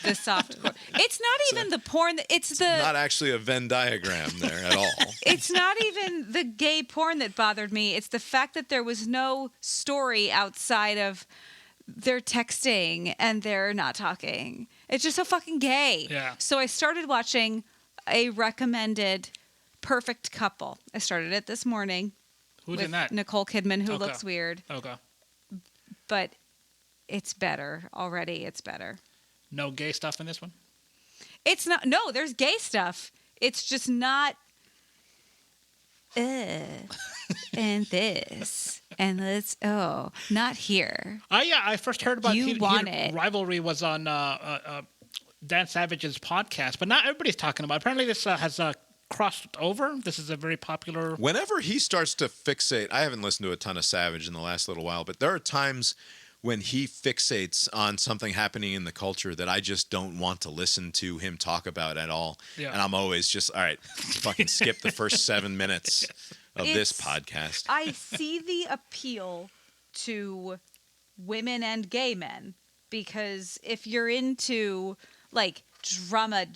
the soft core. It's not even the porn. It's the. Not actually a Venn diagram there at all. It's not even the gay porn that bothered me. It's the fact that there was no story outside of they're texting and they're not talking. It's just so fucking gay. Yeah. So I started watching a recommended Perfect Couple. I started it this morning. Who's with in that? Nicole Kidman, who Okay. looks weird, Okay. but it's better already. It's better. No gay stuff in this one? It's not. No, there's gay stuff. It's just not. And this and let's. Oh, not here. I first heard about You want Heated it. Rivalry was on Dan Savage's podcast, but not everybody's talking about it. Apparently this has crossed over. This is a very popular... Whenever he starts to fixate, I haven't listened to a ton of Savage in the last little while, but there are times when he fixates on something happening in the culture that I just don't want to listen to him talk about at all. Yeah. And I'm always just, all right, fucking skip the first 7 minutes of this It's- podcast. I see the appeal to women and gay men because if you're into like drama,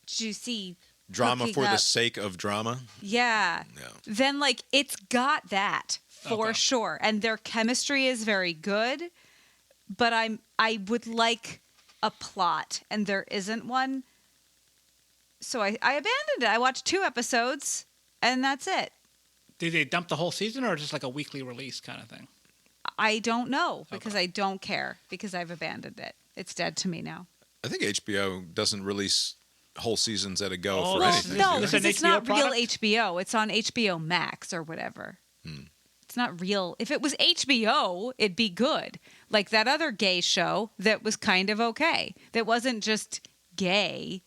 juicy Drama hooking for the up, sake of drama. yeah, Yeah. then like it's got that for Okay. sure, and their chemistry is very good. But I would like a plot, and there isn't one. So I abandoned it. I watched 2 episodes, and that's it. Did they dump the whole season or just like a weekly release kind of thing? I don't know because I don't care because I've abandoned it. It's dead to me now. I think HBO doesn't release whole seasons at a go Oh, for well, anything. No, do they? Is it because an it's HBO not real product? HBO. It's on HBO Max or whatever. It's not real. If it was HBO, it'd be good. Like that other gay show that was kind of okay. That wasn't just gay.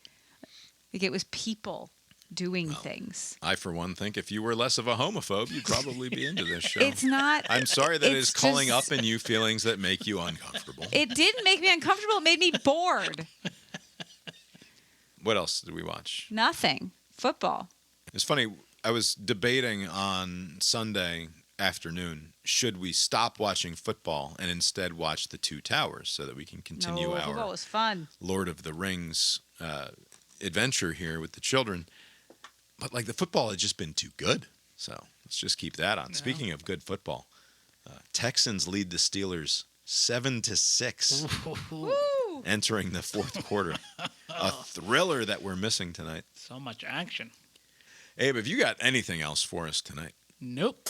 Like it was people doing things. I, for one, think if you were less of a homophobe, you'd probably be into this show. It's not. I'm sorry that it's is calling just- up in you feelings that make you uncomfortable. It didn't make me uncomfortable. It made me bored. What else did we watch? Nothing. Football. It's funny. I was debating on Sunday afternoon, should we stop watching football and instead watch The Two Towers so that we can continue No, football our was fun. Lord of the Rings adventure here with the children. But like the football had just been too good. So let's just keep that on. Yeah. Speaking of good football, Texans lead the Steelers 7-6 Woo! entering the fourth quarter. A thriller that we're missing tonight. So much action. Abe, have you got anything else for us tonight? Nope.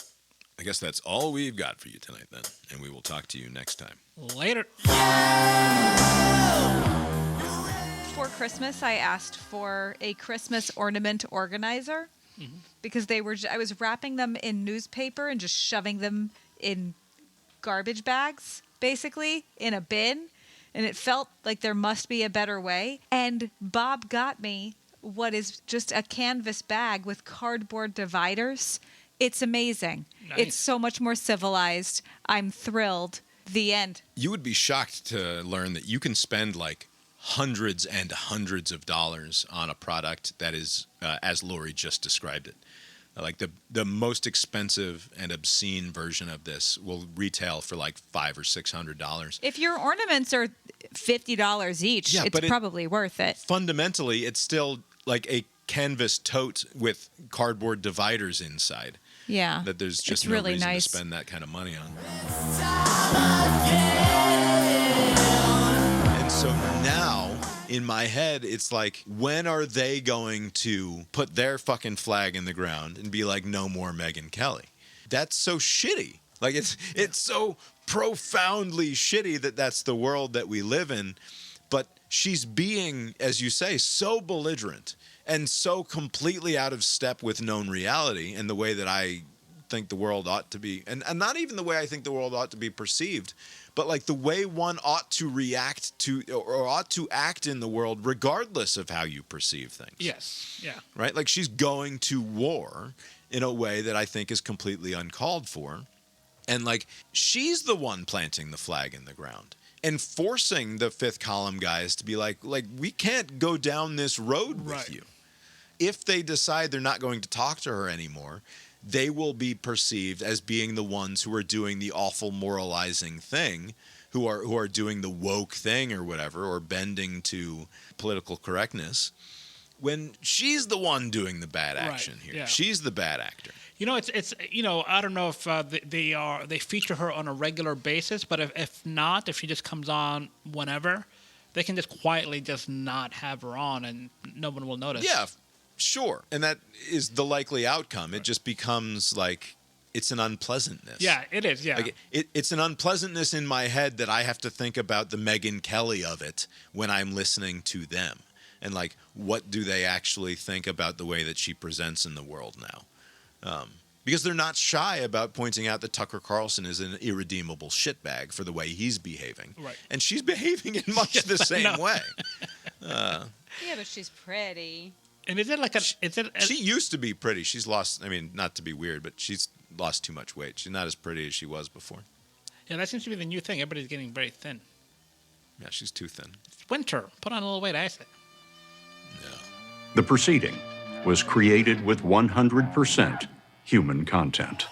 I guess that's all we've got for you tonight then, and we will talk to you next time. Later. For Christmas, I asked for a Christmas ornament organizer because I was wrapping them in newspaper and just shoving them in garbage bags, basically, in a bin. And it felt like there must be a better way. And Bob got me what is just a canvas bag with cardboard dividers. It's amazing. Nice. It's so much more civilized. I'm thrilled. The end. You would be shocked to learn that you can spend like hundreds and hundreds of dollars on a product that is, as Lori just described it. Like the most expensive and obscene version of this will retail for like $500 or $600. If your ornaments are $50 each, Yeah, it's but probably worth it. Fundamentally, it's still like a canvas tote with cardboard dividers inside. Yeah. That there's just It's no really reason nice. to spend that kind of money on. And so now, in my head, it's like, when are they going to put their fucking flag in the ground and be like, no more Megyn Kelly? That's so shitty. Like, it's so profoundly shitty that that's the world that we live in. But she's being, as you say, so belligerent and so completely out of step with known reality and the way that I think the world ought to be, and not even the way I think the world ought to be perceived, but like the way one ought to react to or ought to act in the world regardless of how you perceive things. Yes. Yeah. Right? Like, she's going to war in a way that I think is completely uncalled for. And like, she's the one planting the flag in the ground and forcing the fifth column guys to be like, we can't go down this road with Right. you. If they decide they're not going to talk to her anymore, they will be perceived as being the ones who are doing the awful moralizing thing, who are doing the woke thing or whatever, or bending to political correctness, when she's the one doing the bad action here. yeah. She's the bad actor. You know, it's I don't know if they feature her on a regular basis, but if not, if she just comes on whenever, they can just quietly just not have her on and no one will notice. Yeah, sure. And that is the likely outcome. It just becomes like, it's an unpleasantness. Yeah, it is. Yeah. Like, it's an unpleasantness in my head that I have to think about the Megyn Kelly of it when I'm listening to them. And like, what do they actually think about the way that she presents in the world now? Because they're not shy about pointing out that Tucker Carlson is an irredeemable shitbag for the way he's behaving. Right. And she's behaving in much the same way. Yeah, but she's pretty. And is it like a? She used to be pretty. She's lost, I mean, not to be weird, but she's lost too much weight. She's not as pretty as she was before. Yeah, that seems to be the new thing. Everybody's getting very thin. Yeah, she's too thin. It's winter. Put on a little weight. I say. Yeah. The proceeding was created with 100% human content.